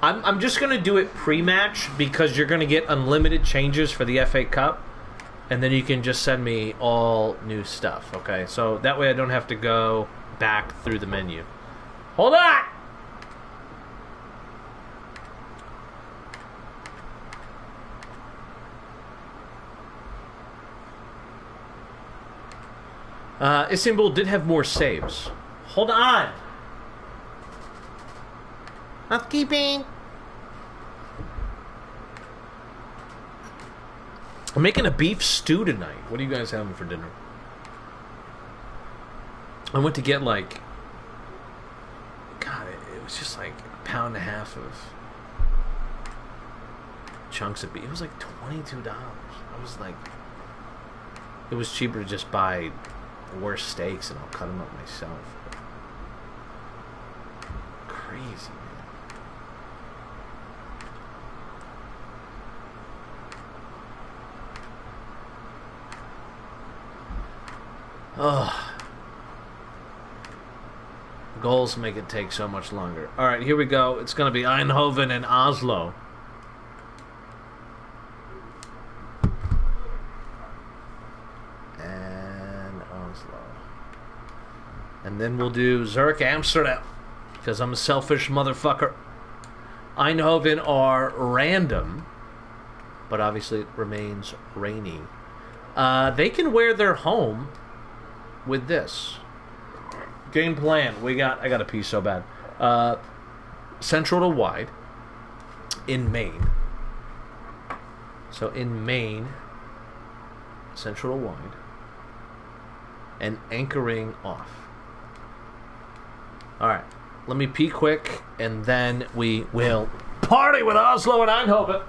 I'm just going to do it pre-match because you're going to get unlimited changes for the FA Cup. And then you can just send me all new stuff, okay? So that way I don't have to go back through the menu. Hold on! Istanbul did have more saves. Hold on. Housekeeping. I'm making a beef stew tonight. What are you guys having for dinner? I went to get like... God, it was just like a pound and a half of chunks of beef. It was like $22. I was like... It was cheaper to just buy worse steaks and I'll cut them up myself. Crazy, man. Ugh. Goals make it take so much longer. Alright, here we go. It's going to be Eindhoven and Oslo. And then we'll do Zurich, Amsterdam, because I'm a selfish motherfucker. Eindhoven are random, but obviously it remains rainy. They can wear their home with this. Game plan. I got a piece so bad. Central to wide in Maine. So in Maine, central to wide, and anchoring off. Alright, let me pee quick, and then we will party with Oslo and Eindhoven.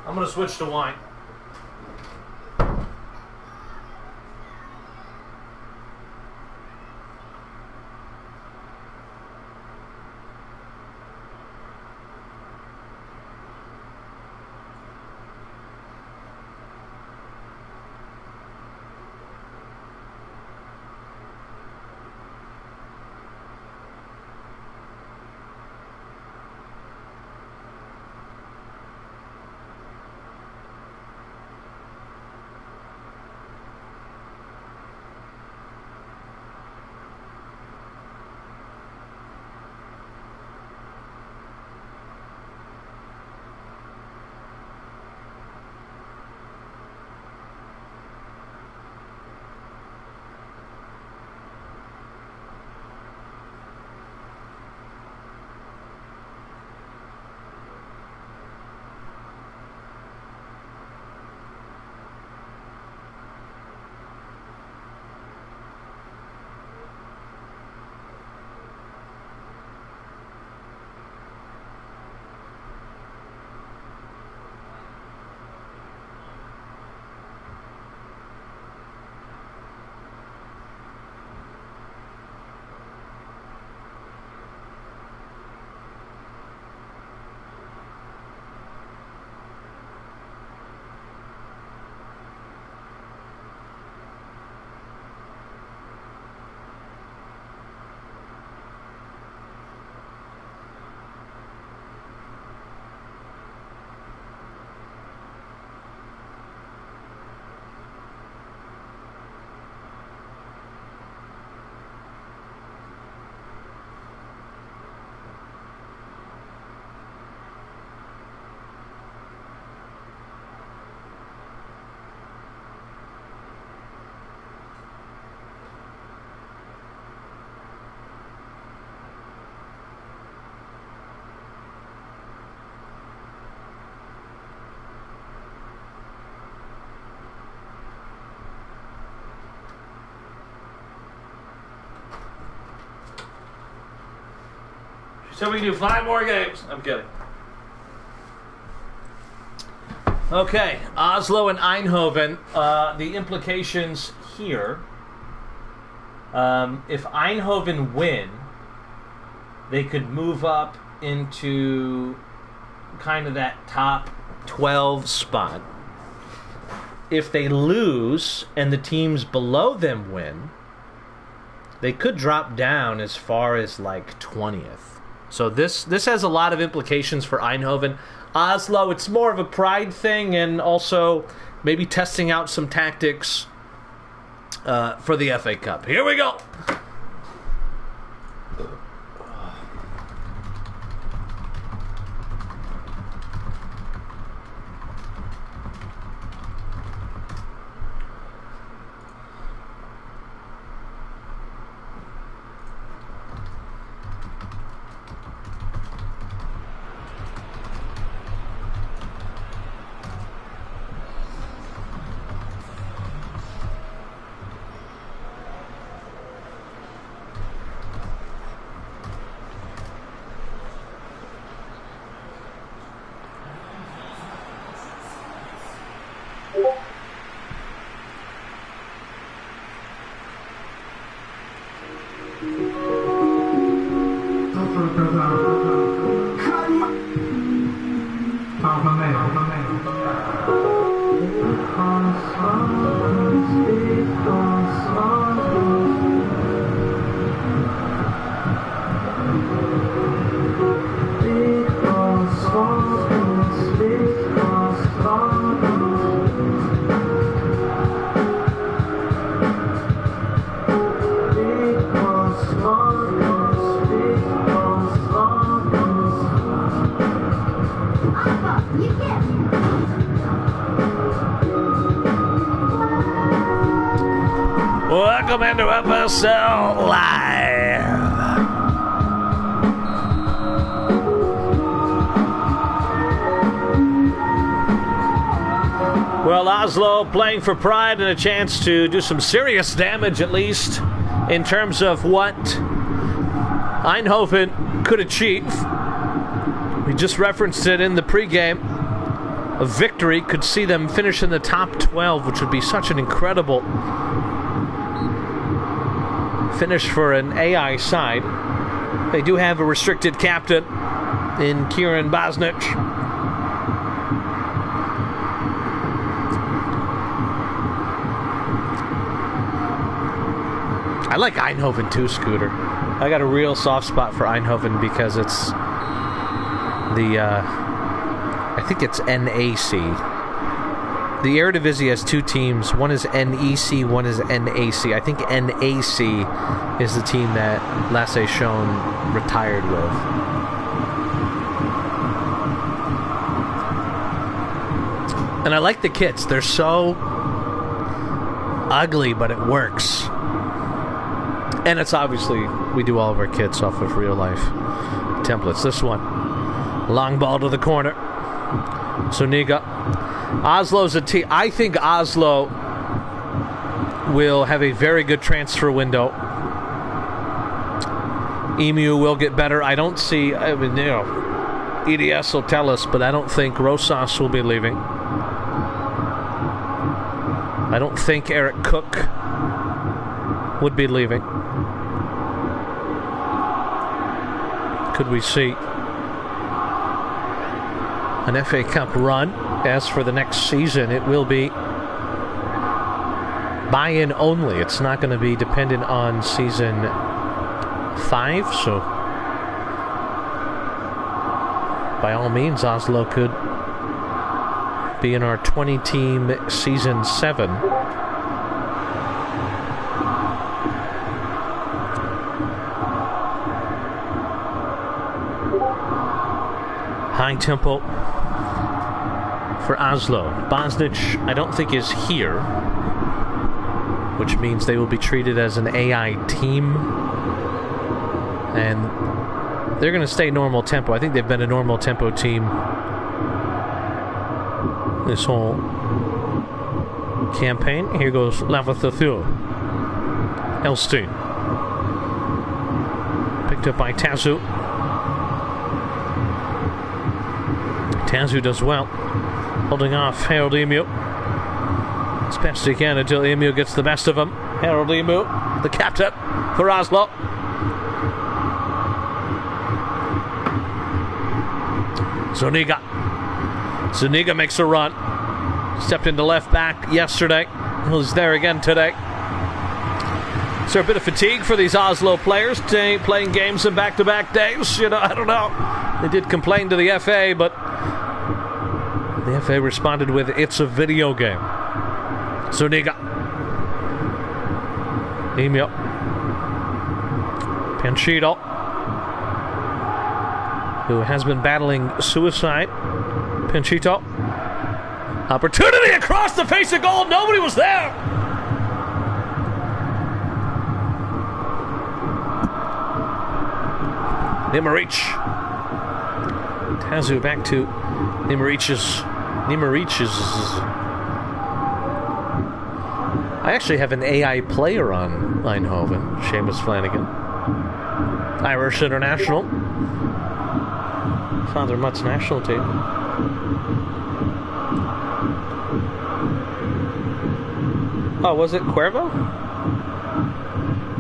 I'm going to switch to wine. So we can do 5 more games. I'm kidding. Okay, Oslo and Eindhoven. The implications here. If Eindhoven win, they could move up into kind of that top 12 spot. If they lose and the teams below them win, they could drop down as far as like 20th. So this has a lot of implications for Eindhoven. Oslo, it's more of a pride thing and also maybe testing out some tactics for the FA Cup. Here we go. Welcome into FSL Live. Well, Oslo playing for pride and a chance to do some serious damage, at least in terms of what Eindhoven could achieve. We just referenced it in the pregame. A victory could see them finish in the top 12, which would be such an incredible finish for an AI side. They do have a restricted captain in Kieran Bosnich. I like Eindhoven too, Scooter. I got a real soft spot for Eindhoven because it's the, I think it's NAC. The Eredivisie has two teams. One is NEC, one is NAC. I think NAC is the team that Lasse Schoen retired with. And I like the kits. They're so ugly, but it works. And it's obviously, we do all of our kits off of real life templates. This one, long ball to the corner. Zuniga. Oslo's a team. I think Oslo will have a very good transfer window. Emu will get better. I don't see, I mean, you know, EDS will tell us, but I don't think Rosas will be leaving. I don't think Eric Cook would be leaving. Could we see an FA Cup run? As for the next season, it will be buy-in only. It's not going to be dependent on season 5, so by all means, Oslo could be in our 20-team season 7. High tempo for Oslo. Bosnich, I don't think, is here, which means they will be treated as an AI team, and they're going to stay normal tempo. I think they've been a normal tempo team this whole campaign. Here goes Lavathur. Elstein. Picked up by Tazu. Tazu does well. Holding off Harold Emu as best he can until Emu gets the best of him. Harold Emu, the captain for Oslo. Zuniga. Zuniga makes a run. Stepped into left back yesterday. He's there again today. Is there a bit of fatigue for these Oslo players playing games in back-to-back days? You know, I don't know. They did complain to the FA, but the FA responded with, it's a video game. Zuniga. Emil. Panchito, who has been battling suicide. Panchito. Opportunity across the face of goal. Nobody was there. Nimaric. Tazu back to Nimaric's. I actually have an AI player on Eindhoven, Seamus Flanagan. Irish international. Father Mutt's national team. Oh, was it Cuervo?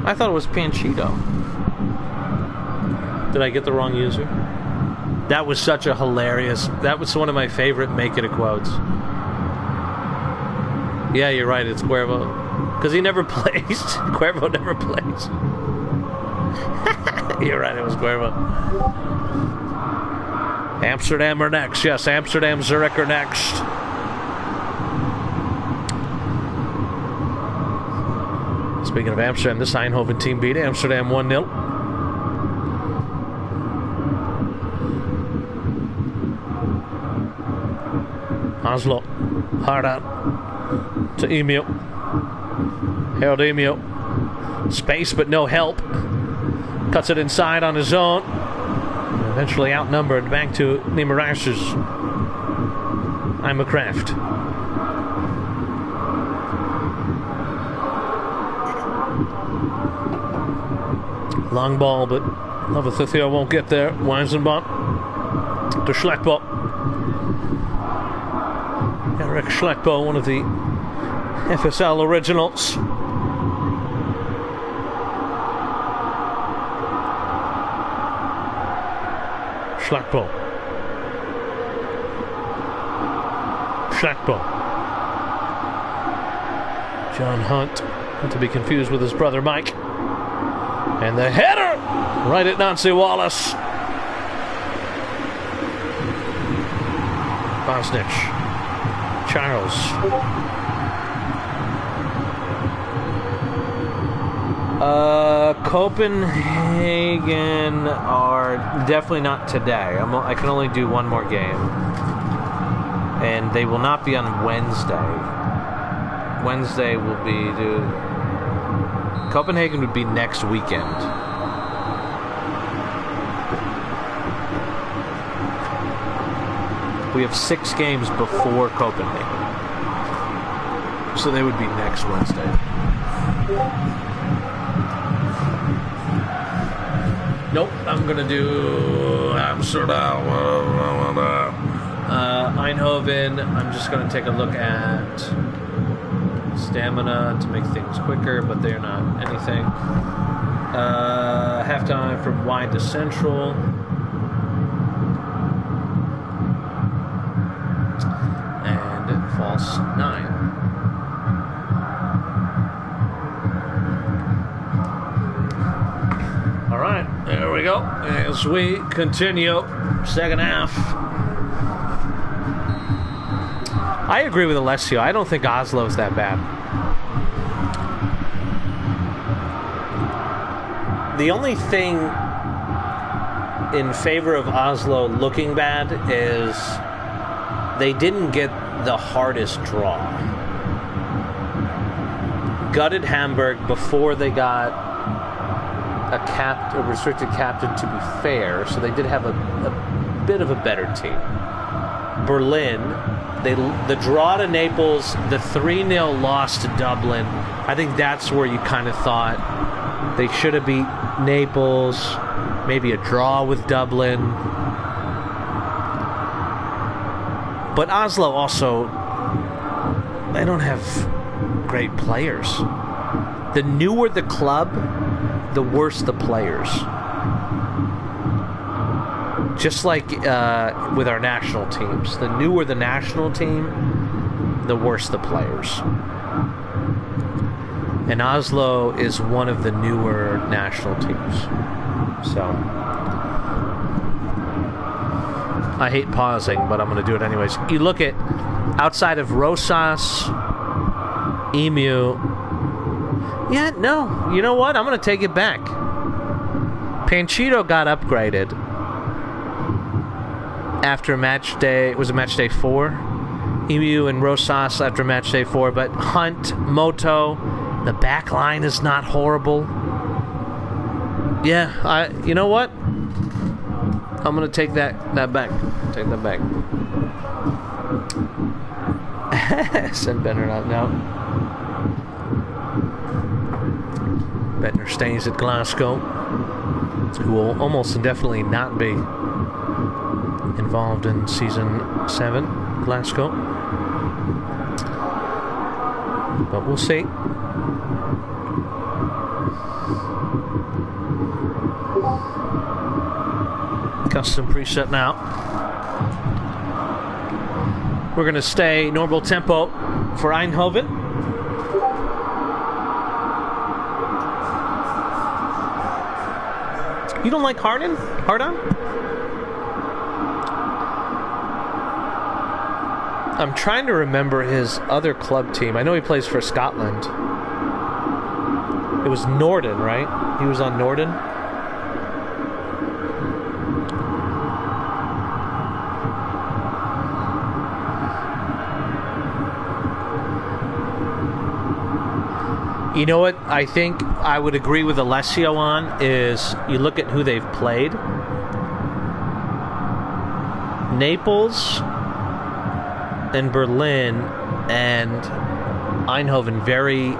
I thought it was Panchito. Did I get the wrong user? That was such a hilarious... That was one of my favorite make-it quotes. Yeah, you're right, it's Cuervo. Because he never plays. Cuervo never plays. You're right, it was Cuervo. Amsterdam are next. Yes, Amsterdam, Zurich are next. Speaking of Amsterdam, this Eindhoven team beat Amsterdam 1-0. Oslo, hard out to Emil. Harold Emil. Space but no help. Cuts it inside on his own. Eventually outnumbered back to Nimarash's. I'm a craft. Long ball, but Lavathur won't get there. Weizenbach to Schleckball. Rick Schleckbo, one of the FSL originals. Schleckbo. John Hunt, not to be confused with his brother Mike. And the header right at Nancy Wallace. Bosnich. Charles. Copenhagen are definitely not today. I can only do one more game. And they will not be on Wednesday. Wednesday will be... Copenhagen would be next weekend. We have 6 games before Copenhagen. So they would be next Wednesday. Nope, I'm going to do Amsterdam. Eindhoven. I'm just going to take a look at stamina to make things quicker, but they're not anything. Halftime from wide to central. And false 9. All right, there we go. As we continue, second half. I agree with Alessio. I don't think Oslo is that bad. The only thing in favor of Oslo looking bad is they didn't get the hardest draw. Gutted Hamburg before they got a restricted captain, to be fair, so they did have a bit of a better team. Berlin, the draw to Naples, the 3-0 loss to Dublin, I think that's where you kind of thought they should have beat Naples, maybe a draw with Dublin. But Oslo also, they don't have great players. The newer the club, the worse the players. Just like with our national teams. The newer the national team, the worse the players. And Oslo is one of the newer national teams. So, I hate pausing, but I'm going to do it anyways. You look at, outside of Rosas, Emu... Yeah, no. You know what? I'm going to take it back. Panchito got upgraded after match day. Was it match day 4? Emu and Rosas after match day 4. But Hunt, Moto, the back line is not horrible. Yeah, you know what? I'm going to take that back. Take that back. Send Benner out now. Bettner stays at Glasgow, who will almost indefinitely not be involved in Season 7, Glasgow. But we'll see. Custom preset now. We're going to stay normal tempo for Eindhoven. You don't like Hardon? I'm trying to remember his other club team. I know he plays for Scotland. It was Norden, right? He was on Norden. You know what I think I would agree with Alessio on is you look at who they've played. Naples and Berlin and Eindhoven, very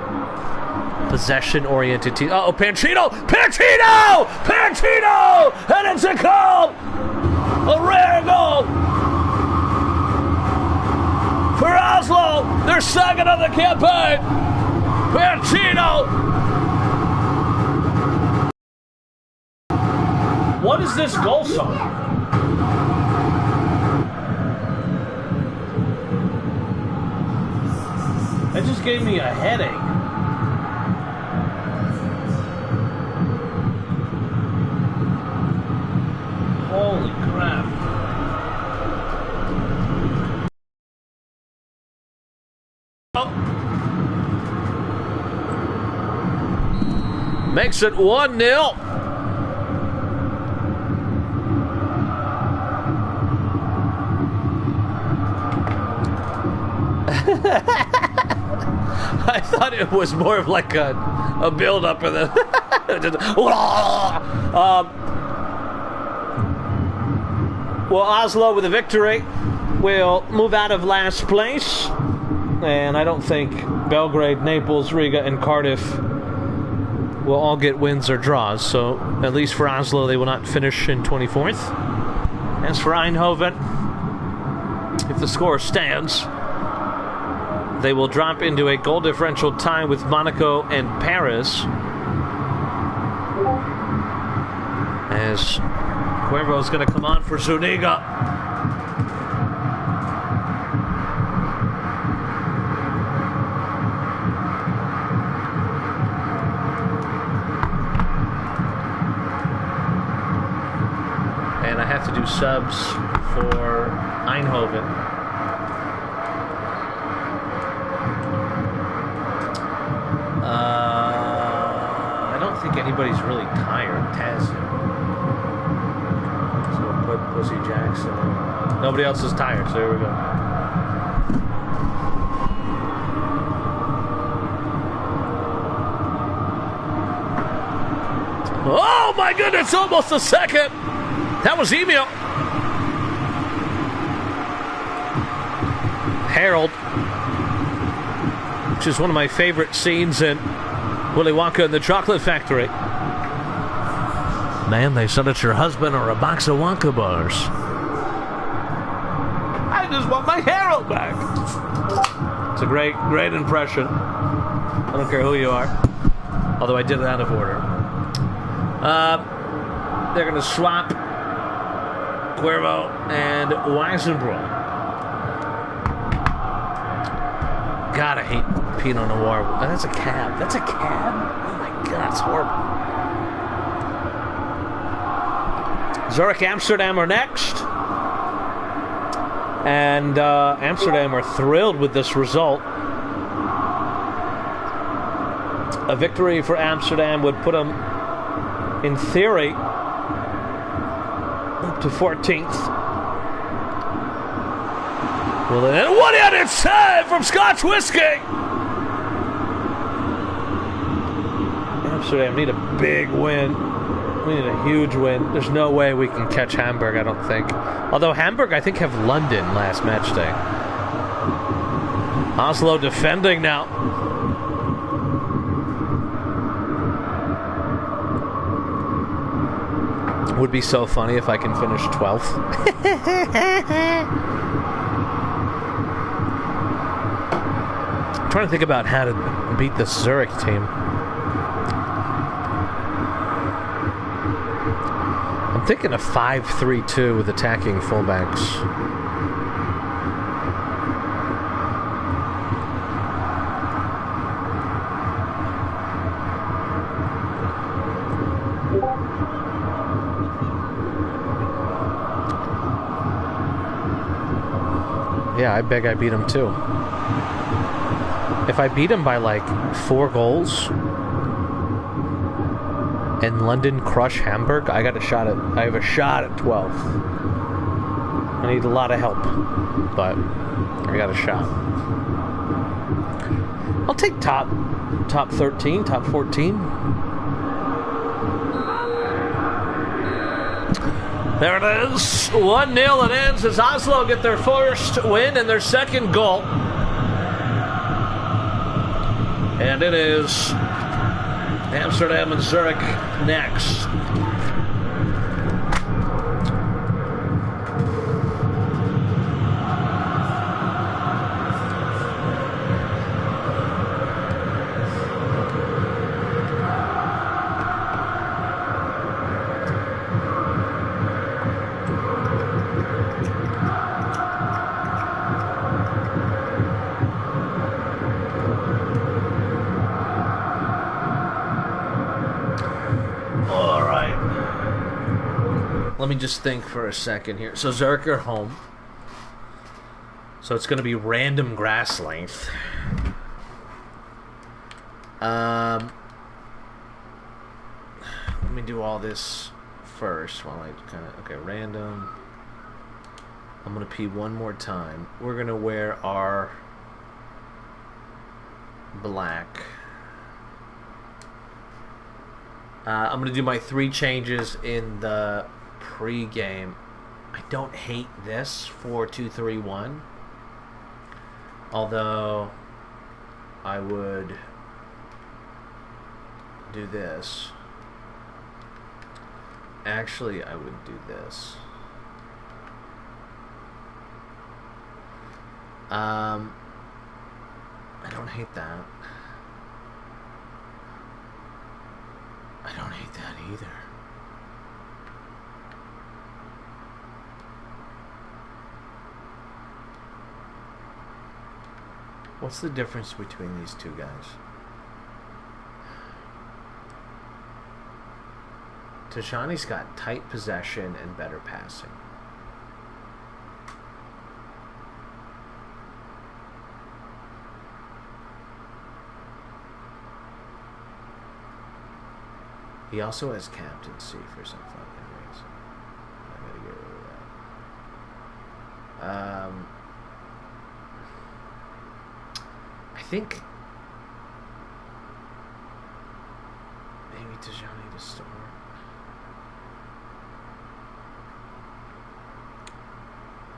possession-oriented team. Uh-oh, Panchito! And it's a goal! A rare goal for Oslo, their second of the campaign. Bertino. What is this goal song? That just gave me a headache. Holy crap. Makes it 1-0. I thought it was more of like a build-up for the... well, Oslo with a victory will move out of last place. And I don't think Belgrade, Naples, Riga, and Cardiff will all get wins or draws. So, at least for Oslo, they will not finish in 24th. As for Eindhoven, if the score stands, they will drop into a goal differential tie with Monaco and Paris. As Cuervo is going to come on for Zuniga. And I have to do subs for Eindhoven. I don't think anybody's really tired. Taz. So we'll put Pussy Jackson. Nobody else is tired, so here we go. Oh my goodness, almost a second. That was Emil. Harold, which is one of my favorite scenes in Willy Wonka and the Chocolate Factory. Man, they said it's your husband or a box of Wonka bars. I just want my Harold back. It's a great, great impression. I don't care who you are. Although I did it out of order. They're going to swap Cuervo and Weisenbrunn. God, I hate Pinot Noir. Oh, that's a cab. That's a cab? Oh my God, it's horrible. Zurich, Amsterdam are next. And Amsterdam are thrilled with this result. A victory for Amsterdam would put them, in theory, up to 14th. Well, then, one-handed save from Scotch Whiskey! Amsterdam need a big win. We need a huge win. There's no way we can catch Hamburg, I don't think. Although Hamburg, I think, have London last match day. Oslo defending now. Would be so funny if I can finish 12th. I'm trying to think about how to beat the Zurich team. I'm thinking a 5-3-2 with attacking fullbacks. Yeah, I beg I beat him too. If I beat him by like 4 goals and London crush Hamburg, I have a shot at 12th. I need a lot of help, but I got a shot. I'll take top 13, top 14. There it is. 1-0 it ends as Oslo get their first win and their second goal. And it is Amsterdam and Zurich next. let me just think for a second here. So Zurich are home. So it's going to be random grass length. Let me do all this first while I kind of... Okay, random. I'm going to pee one more time. We're going to wear our black. I'm going to do my 3 changes in the pre-game. I don't hate this 4-2-3-1. Although I would do this. Actually, I would do this. I don't hate that. I don't hate that either. What's the difference between these two guys? Tijani's got tight possession and better passing. He also has captaincy for some fucking reason. I gotta get rid of that. I think maybe Tijani to start.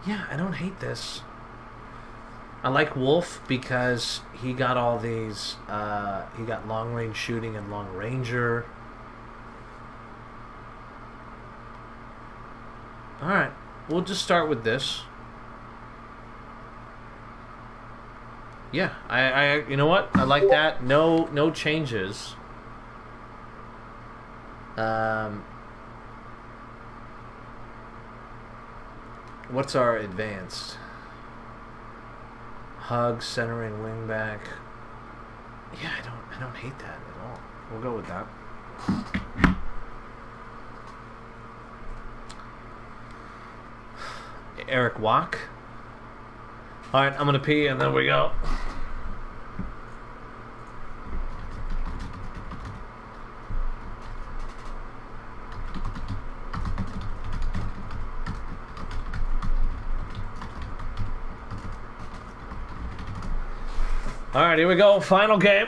Yeah, I don't hate this. I like Wolf because he got all these. He got long range shooting and long ranger. All right, we'll just start with this. Yeah, I you know what? I like that. No changes. What's our advanced? Hug, centering, wingback. Yeah, I don't hate that at all. We'll go with that. Eric Wack. All right, I'm gonna pee and then we go. All right, here we go. Final game.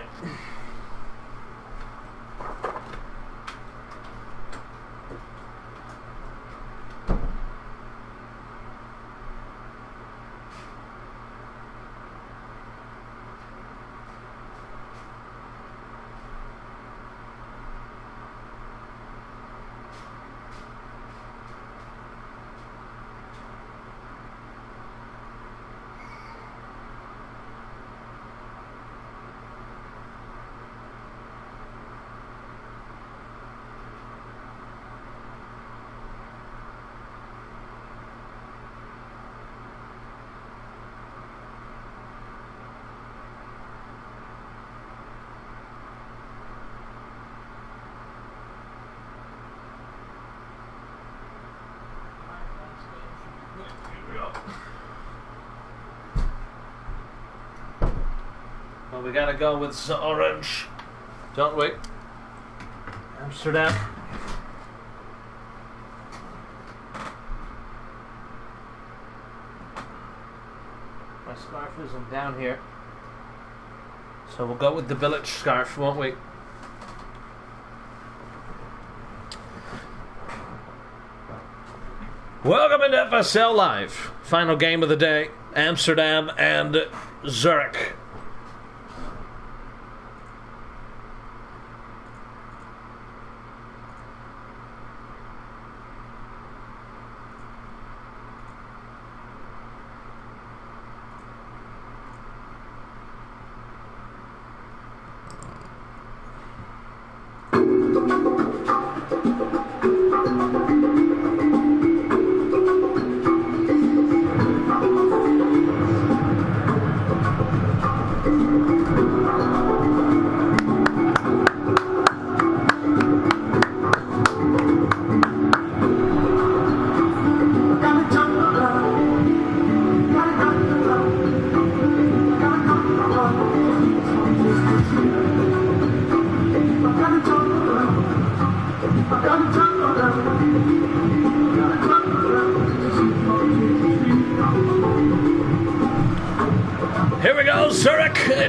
Well, we gotta go with the orange, don't we? Amsterdam. My scarf isn't down here, so we'll go with the village scarf, won't we? Welcome into FSL Live. Final game of the day, Amsterdam and Zurich.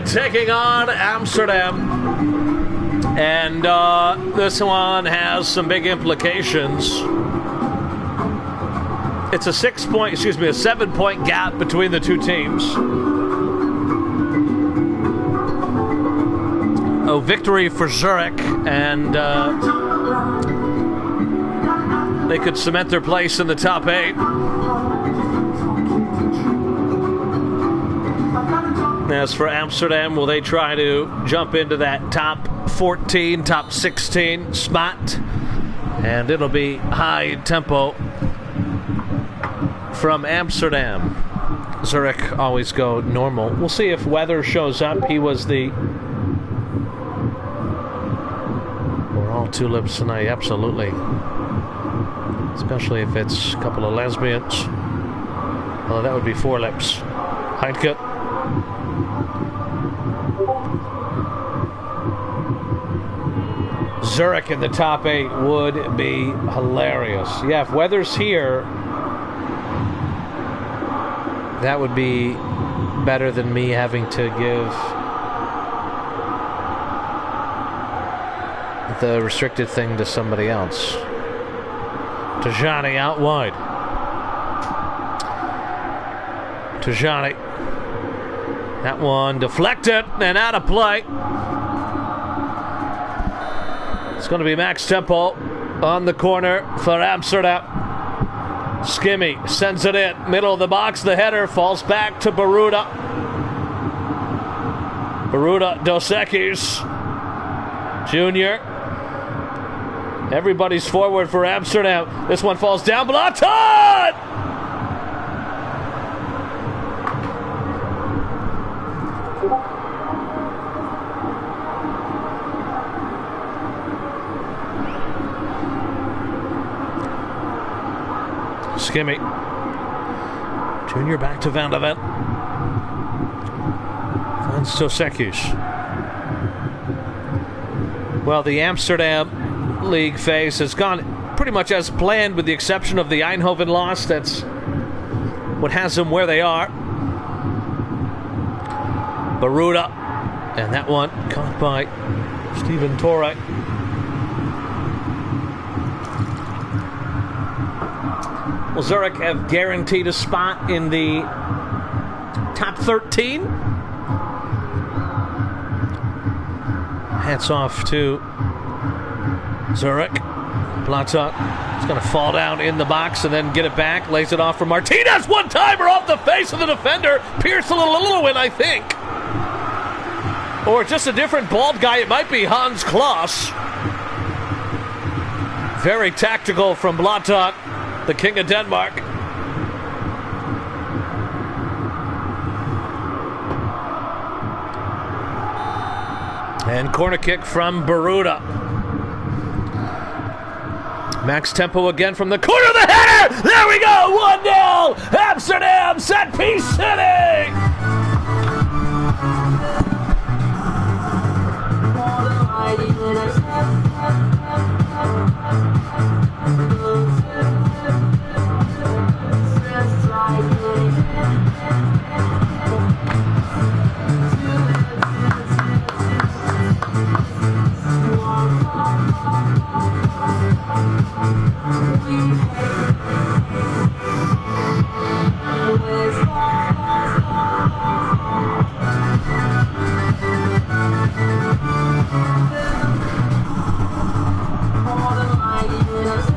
taking on Amsterdam. And this one has some big implications. It's a 7-point gap between the two teams. A victory for Zurich, and they could cement their place in the top 8. As for Amsterdam, will they try to jump into that top 14, top 16 spot? And it'll be high tempo from Amsterdam. Zurich always go normal. We'll see if Weather shows up. He was the... We're all tulips tonight, absolutely. Especially if it's a couple of lesbians. Well, that would be 4 lips. Heinke. Zurich in the top 8 would be hilarious. Yeah, if Weather's here, that would be better than me having to give the restricted thing to somebody else. Tajani out wide. Tajani. That one deflected and out of play. It's going to be Max Tempo on the corner for Amsterdam. Skimmy sends it in. Middle of the box. The header falls back to Baruda. Baruda Dos Equis Jr. Everybody's forward for Amsterdam. This one falls down. Blaton! Skimmy. Junior back to Van de Ven. Finds Dos Equis. Well, the Amsterdam League phase has gone pretty much as planned, with the exception of the Eindhoven loss. That's what has them where they are. Baruda. And that one caught by Stephen Torre. Well, Zurich have guaranteed a spot in the top 13. Hats off to Zurich. Blaton is going to fall down in the box and then get it back. Lays it off for Martinez. One-timer off the face of the defender. Pierce a little win, I think. Or just a different bald guy. It might be Hans Kloss. Very tactical from Blaton, the king of Denmark. And corner kick from Baruda. Max Tempo again from the corner of the header. There we go. 1-0. Amsterdam set piece City.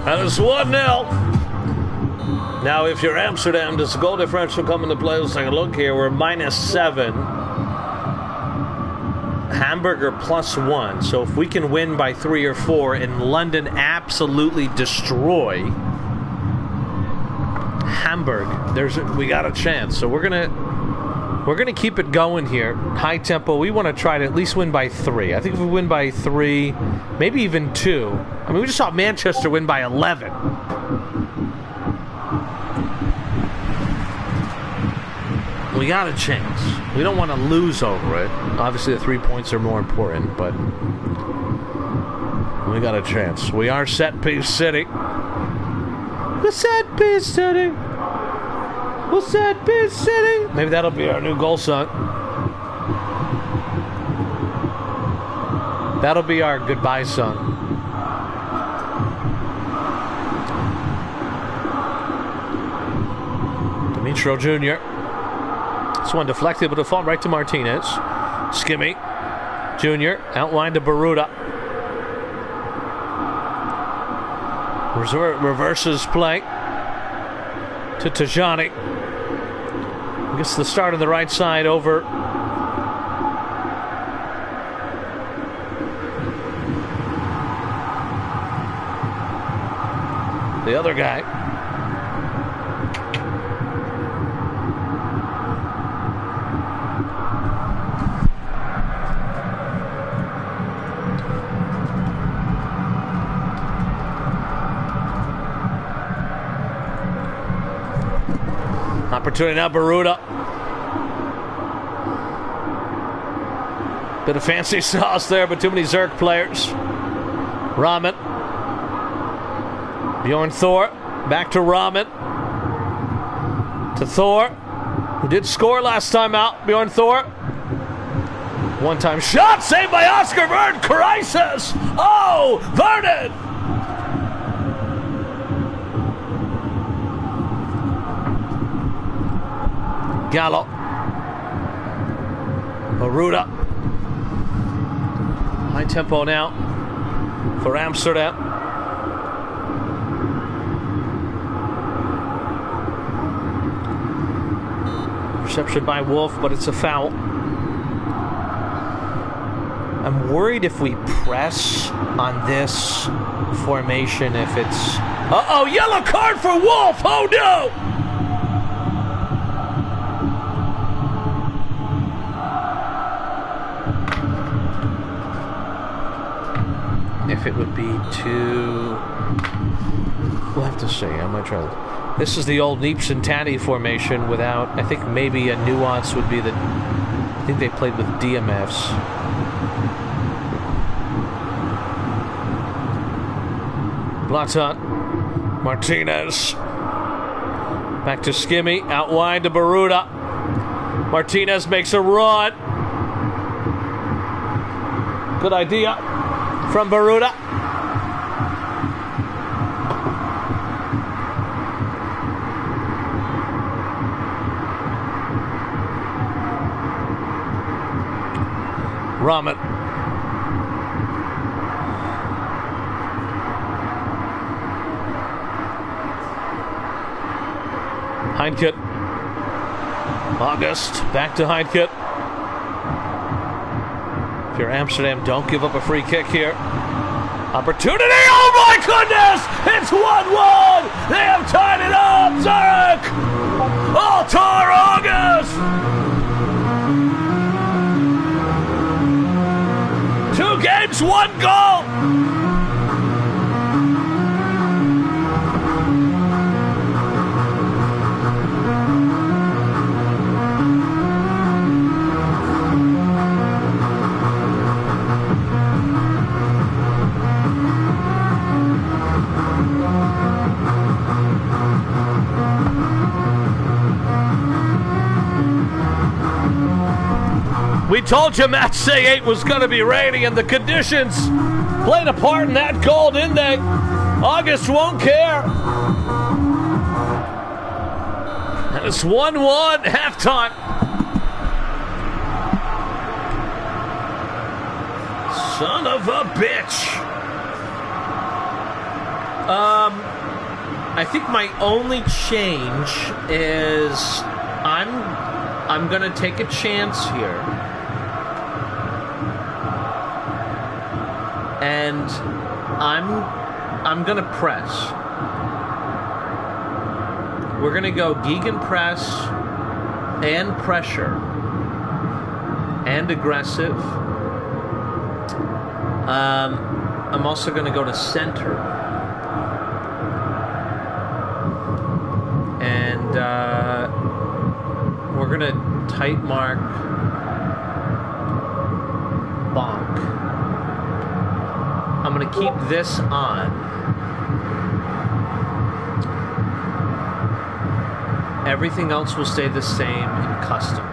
And it's 1-0. Now, if you're Amsterdam, does the goal differential come into play? Let's take a look here. We're -7. Hamburg are +1. So if we can win by 3 or 4 and London absolutely destroy Hamburg, we got a chance. So we're gonna keep it going here. High tempo. We want to try to at least win by 3. I think if we win by 3, maybe even 2. I mean, we just saw Manchester win by 11. We got a chance. We don't want to lose over it. Obviously, the 3 points are more important, but we got a chance. We are set piece city. The set piece city. We'll set piece city. Maybe that'll be our new goal song. That'll be our goodbye song. Dimitro Jr. This one deflected, but it'll fall right to Martinez. Skimmy. Jr. outlined to Baruta. Reverses play to Tajani. Gets the start on the right side over. The other guy. Opportunity now, Baruta. Bit of fancy sauce there, but too many Zerk players. Rahman. Bjorn Thor. Back to Rahman. To Thor, who did score last time out. Bjorn Thor. One-time shot saved by Oscar Vern Crisis. Oh, Vernon! Gallo. Baruta. High tempo now for Amsterdam. Reception by Wolf, but it's a foul. I'm worried if we press on this formation, if it's... Uh-oh, yellow card for Wolf! Oh, no! If it would be too... We'll have to see. I might try to... This is the old Neeps and Tatty formation without... I think maybe a nuance would be that... I think they played with DMFs. Blaton. Martinez. Back to Skimmy. Out wide to Baruta. Martinez makes a run. Good idea from Baruta. Rahman. Heinkit. August. Back to Heinkit. If you're Amsterdam, don't give up a free kick here. Opportunity. Oh my goodness! It's 1-1! They have tied it up! Zarek! Altar August! 2 games, 1 goal! We told you match day 8 was going to be rainy, and the conditions played a part in that goal, didn't they? August won't care. And it's 1-1 halftime. Son of a bitch. I think my only change is I'm going to take a chance here. And I'm gonna press. We're gonna go Geoghegan press and pressure and aggressive. I'm also gonna go to center and we're gonna tight mark Bonk. I'm going to keep this on. Everything else will stay the same in custom.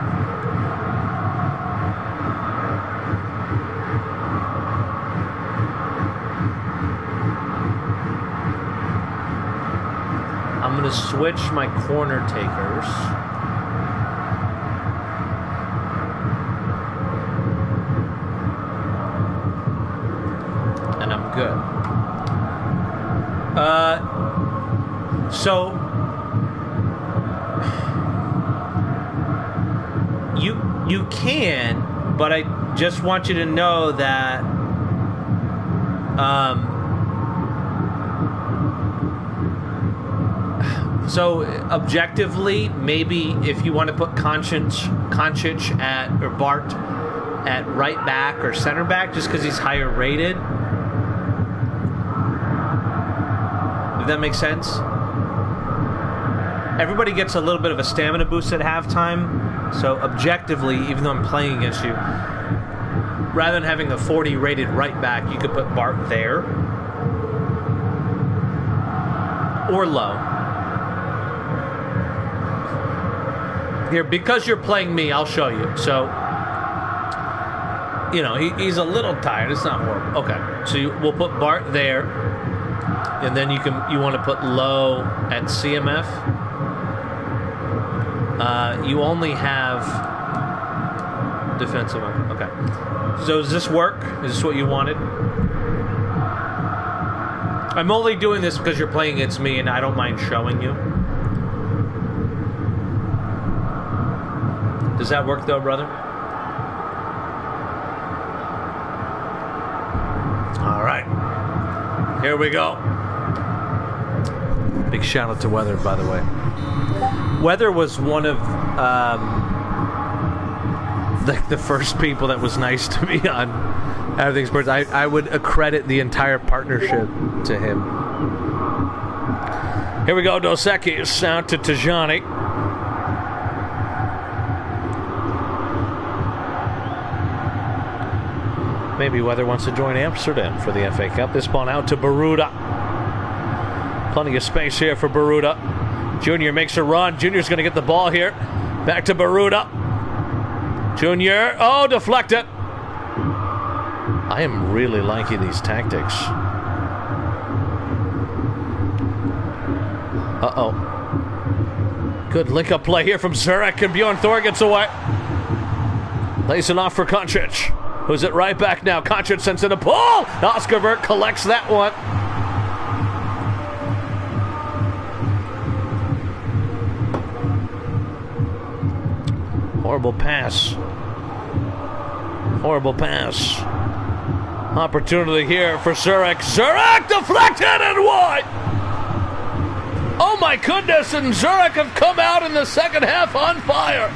going to switch my corner takers. And I'm good. So you can, but I just want you to know that so objectively, maybe if you want to put Koncic at or Bart at right back or center back, just because he's higher rated. If that makes sense. Everybody gets a little bit of a stamina boost at halftime, so objectively, even though I'm playing against you, rather than having a 40 rated right back, you could put Bart there or low. Here, because you're playing me, I'll show you. So, you know, he's a little tired. It's not horrible. Okay, so we'll put Bart there, and then you want to put low at CMF. You only have defensive. Okay. So does this work? Is this what you wanted? I'm only doing this because you're playing against me, and I don't mind showing you. Does that work, though, brother? All right. Here we go. Big shout out to Weather, by the way. Weather was one of the first people that was nice to me on Everything Sports. I would accredit the entire partnership to him. Here we go. Dos Equis out to Tajani. Maybe Weather wants to join Amsterdam for the FA Cup. This ball out to Baruda. Plenty of space here for Baruda. Junior makes a run. Junior's going to get the ball here. Back to Baruda. Junior. Oh, deflected. I am really liking these tactics. Uh-oh. Good link-up play here from Zurich, and Bjorn Thor gets away. Lays it off for Koncic. Who's it right back now? Koncic sends in a pull. Oscar Vert collects that one. Horrible pass. Horrible pass. Opportunity here for Zurich. Zurich deflected and wide. Oh my goodness, and Zurich have come out in the second half on fire.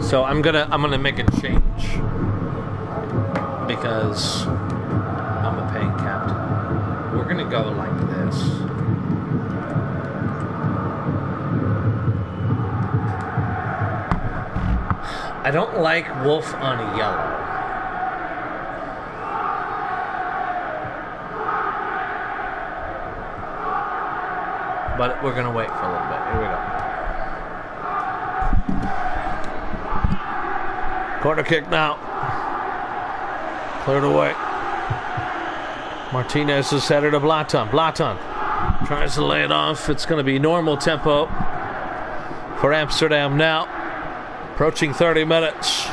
So I'm gonna make a change because I'm a paying captain. We're gonna go like this. I don't like Wolf on a yellow. But we're gonna wait for a little bit. Here we go. Corner kick now. Cleared away. Martinez is headed to Blatan. Blatan tries to lay it off. It's going to be normal tempo for Amsterdam now. Approaching 30 minutes.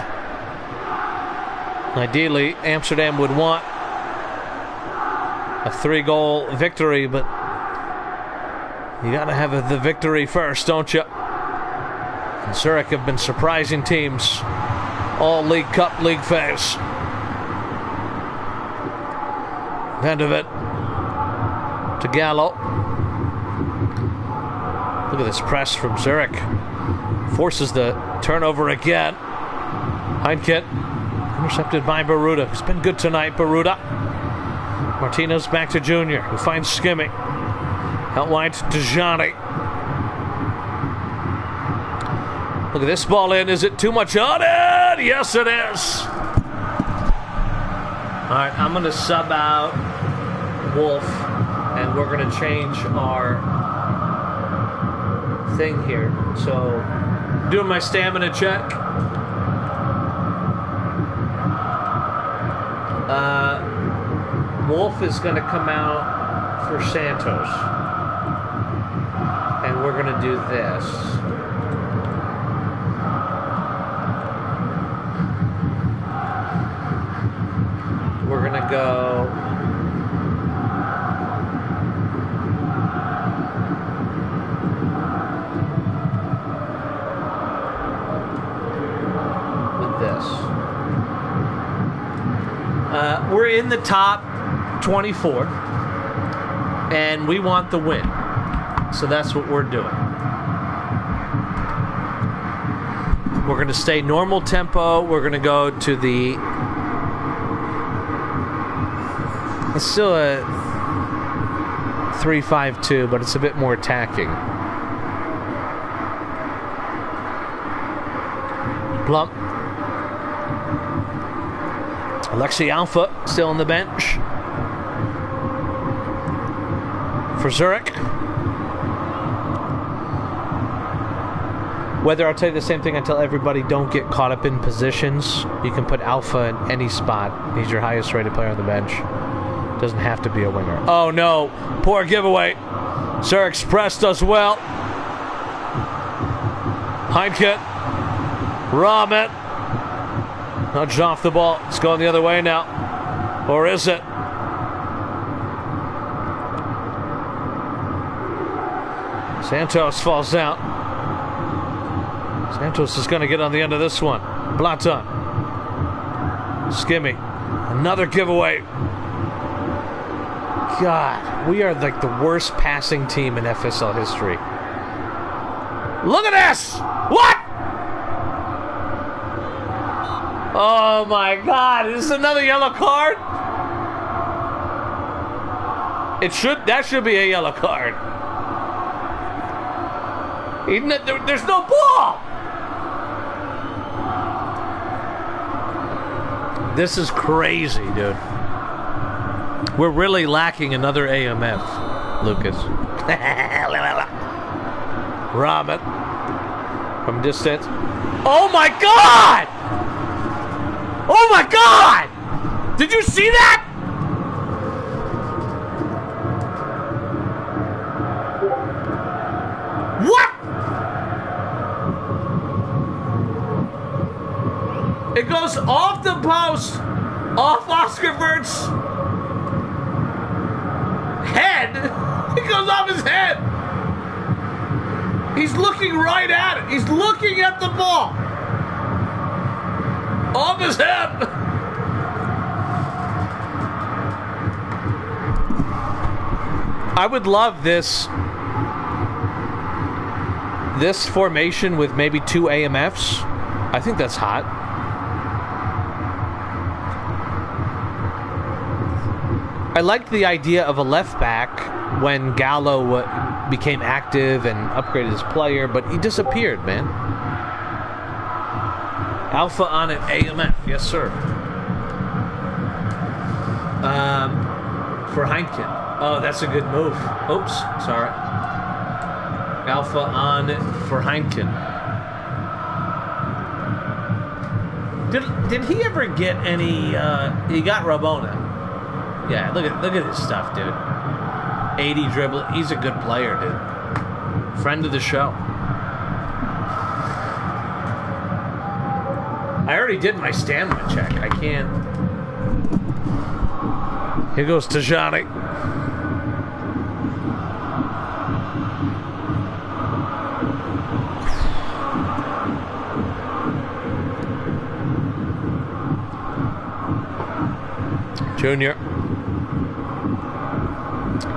Ideally, Amsterdam would want a 3-goal victory, but you got to have the victory first, don't you? And Zurich have been surprising teams all League Cup, league phase. End of it to Gallo. Look at this press from Zurich. Forces the turnover again. Heineken intercepted by Baruda. He's been good tonight, Baruda. Martinez back to Junior, who finds Skimmy. Out wide to Tajani. Look at this ball in. Is it too much on it? Yes, it is. All right, I'm going to sub out Wolf, and we're going to change our thing here. So Doing my stamina check. Wolf is going to come out for Santos. And we're going to do this. We're going to go... with this. We're in the top 24, and we want the win. So that's what we're doing. We're going to stay normal tempo. We're going to go to the... It's still a 3-5-2, but it's a bit more attacking. Plump. Alexi Alpha still on the bench for Zurich. Whether I'll tell you the same thing I tell everybody, don't get caught up in positions. You can put Alpha in any spot. He's your highest rated player on the bench. Doesn't have to be a winger. Oh no, poor giveaway. Zurich's press does well. Heinke. Rahmet. Nudged off the ball. It's going the other way now. Or is it? Santos falls out. Santos is going to get on the end of this one. Blatan. Skimmy. Another giveaway. God, we are like the worst passing team in FSL history. Look at this! What? Oh my God! Is this another yellow card? That should be a yellow card. There's no ball. This is crazy, dude. We're really lacking another AMF, Lucas. Rahmet from distance. Oh my God! Oh my God! Did you see that? What? It goes off the post, off Oscar Vert's head. It goes off his head. He's looking right at it. He's looking at the ball. Off his head. I would love this formation with maybe 2 AMFs. I think that's hot. I liked the idea of a left back when Gallo became active and upgraded his player, but he disappeared, man. Alpha on it, AMF, yes sir. For Heineken. Oh, that's a good move. Oops, sorry. Alpha on it for Heineken. Did he ever get any? He got Rabona. Yeah, look at his stuff, dude. 80 dribble. He's a good player, dude. Friend of the show. I already did my stamina check. I can't. Here goes Tajani. Junior.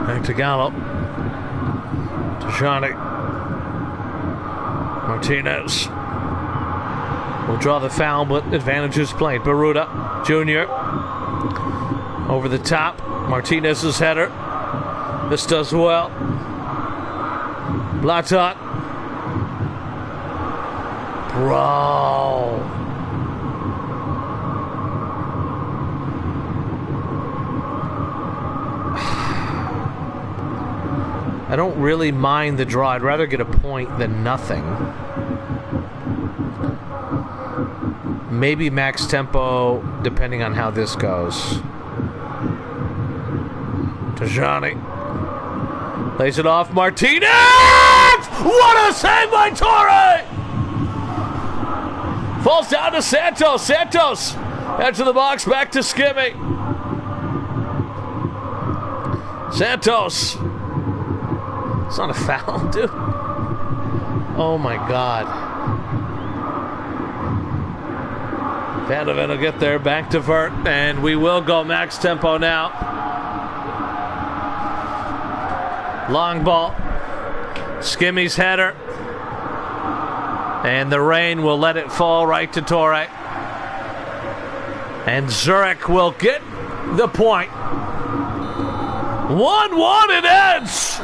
Back to Gallo. Tajani. Martinez. Will draw the foul, but advantage is played. Baruda. Junior. Over the top. Martinez's header. This does well. Blatot. Bro. I don't really mind the draw. I'd rather get a point than nothing. Maybe max tempo, depending on how this goes. Tajani lays it off. Martinez! What a save by Torre! Falls down to Santos. Santos into the box, back to Skimmy. Santos. It's not a foul, dude. Oh my God. Vanovan will get there, back to Vert, and we will go max tempo now. Long ball. Skimmy's header. And the rain will let it fall right to Torre. And Zurich will get the point. 1-1 it ends.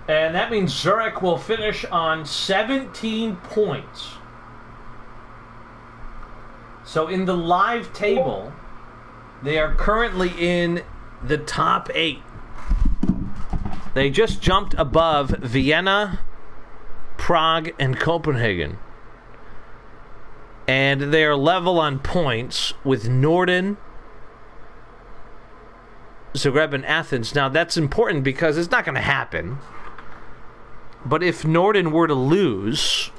And that means Zurich will finish on 17 points. So in the live table, they are currently in the top 8. They just jumped above Vienna, Prague, and Copenhagen. And they are level on points with Norden, Zagreb, and Athens. Now that's important because it's not going to happen. But if Norden were to lose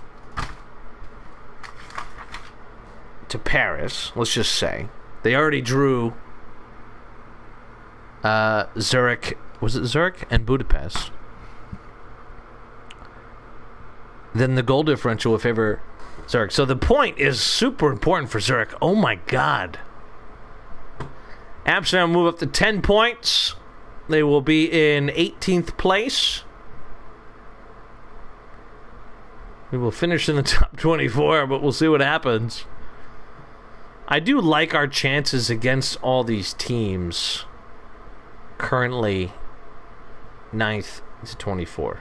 to Paris, let's just say, they already drew Zurich, was it Zurich? And Budapest. Then the goal differential will favor Zurich. So the point is super important for Zurich. Oh my God. Amsterdam will move up to 10 points. They will be in 18th place. We will finish in the top 24, but we'll see what happens. I do like our chances against all these teams. Currently, 9th to 24.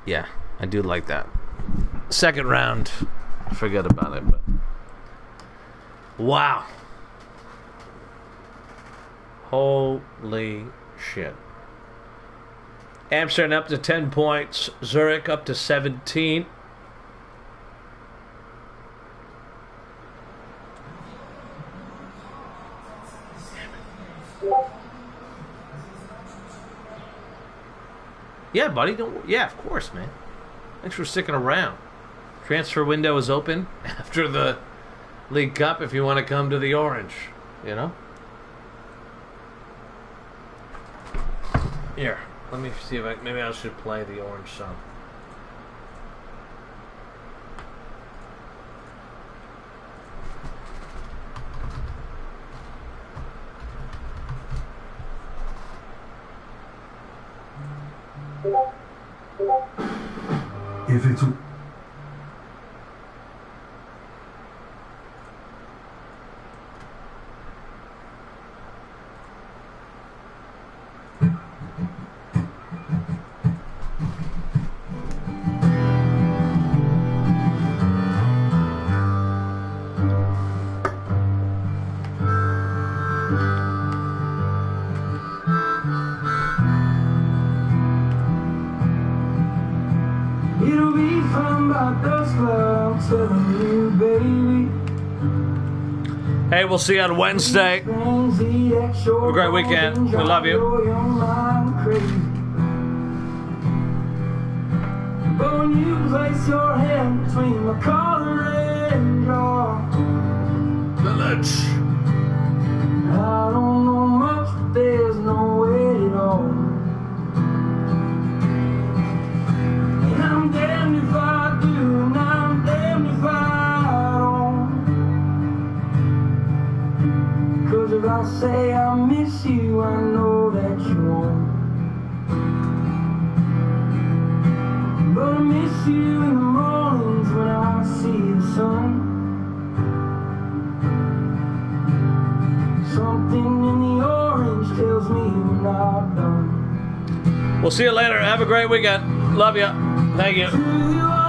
Yeah, I do like that. Second round, forget about it. But wow. Holy shit. Amsterdam up to 10 points. Zurich up to 17. Yeah, buddy. Yeah, of course, man. Thanks for sticking around. Transfer window is open after the League Cup if you want to come to the Orange, you know? Here. Let me see if maybe I should play the Orange song. If it's Hey, we'll see you on Wednesday. Have a great weekend. We love you. But when you place your hand between my collar and jaw, Village. I don't know much, but there's no way at all. And I'm damned if I do, and I'm damned if I don't. 'Cause if I say I miss you, I know that you won't. But I miss you in the morning. We'll see you later. Have a great weekend. Love you. Thank you.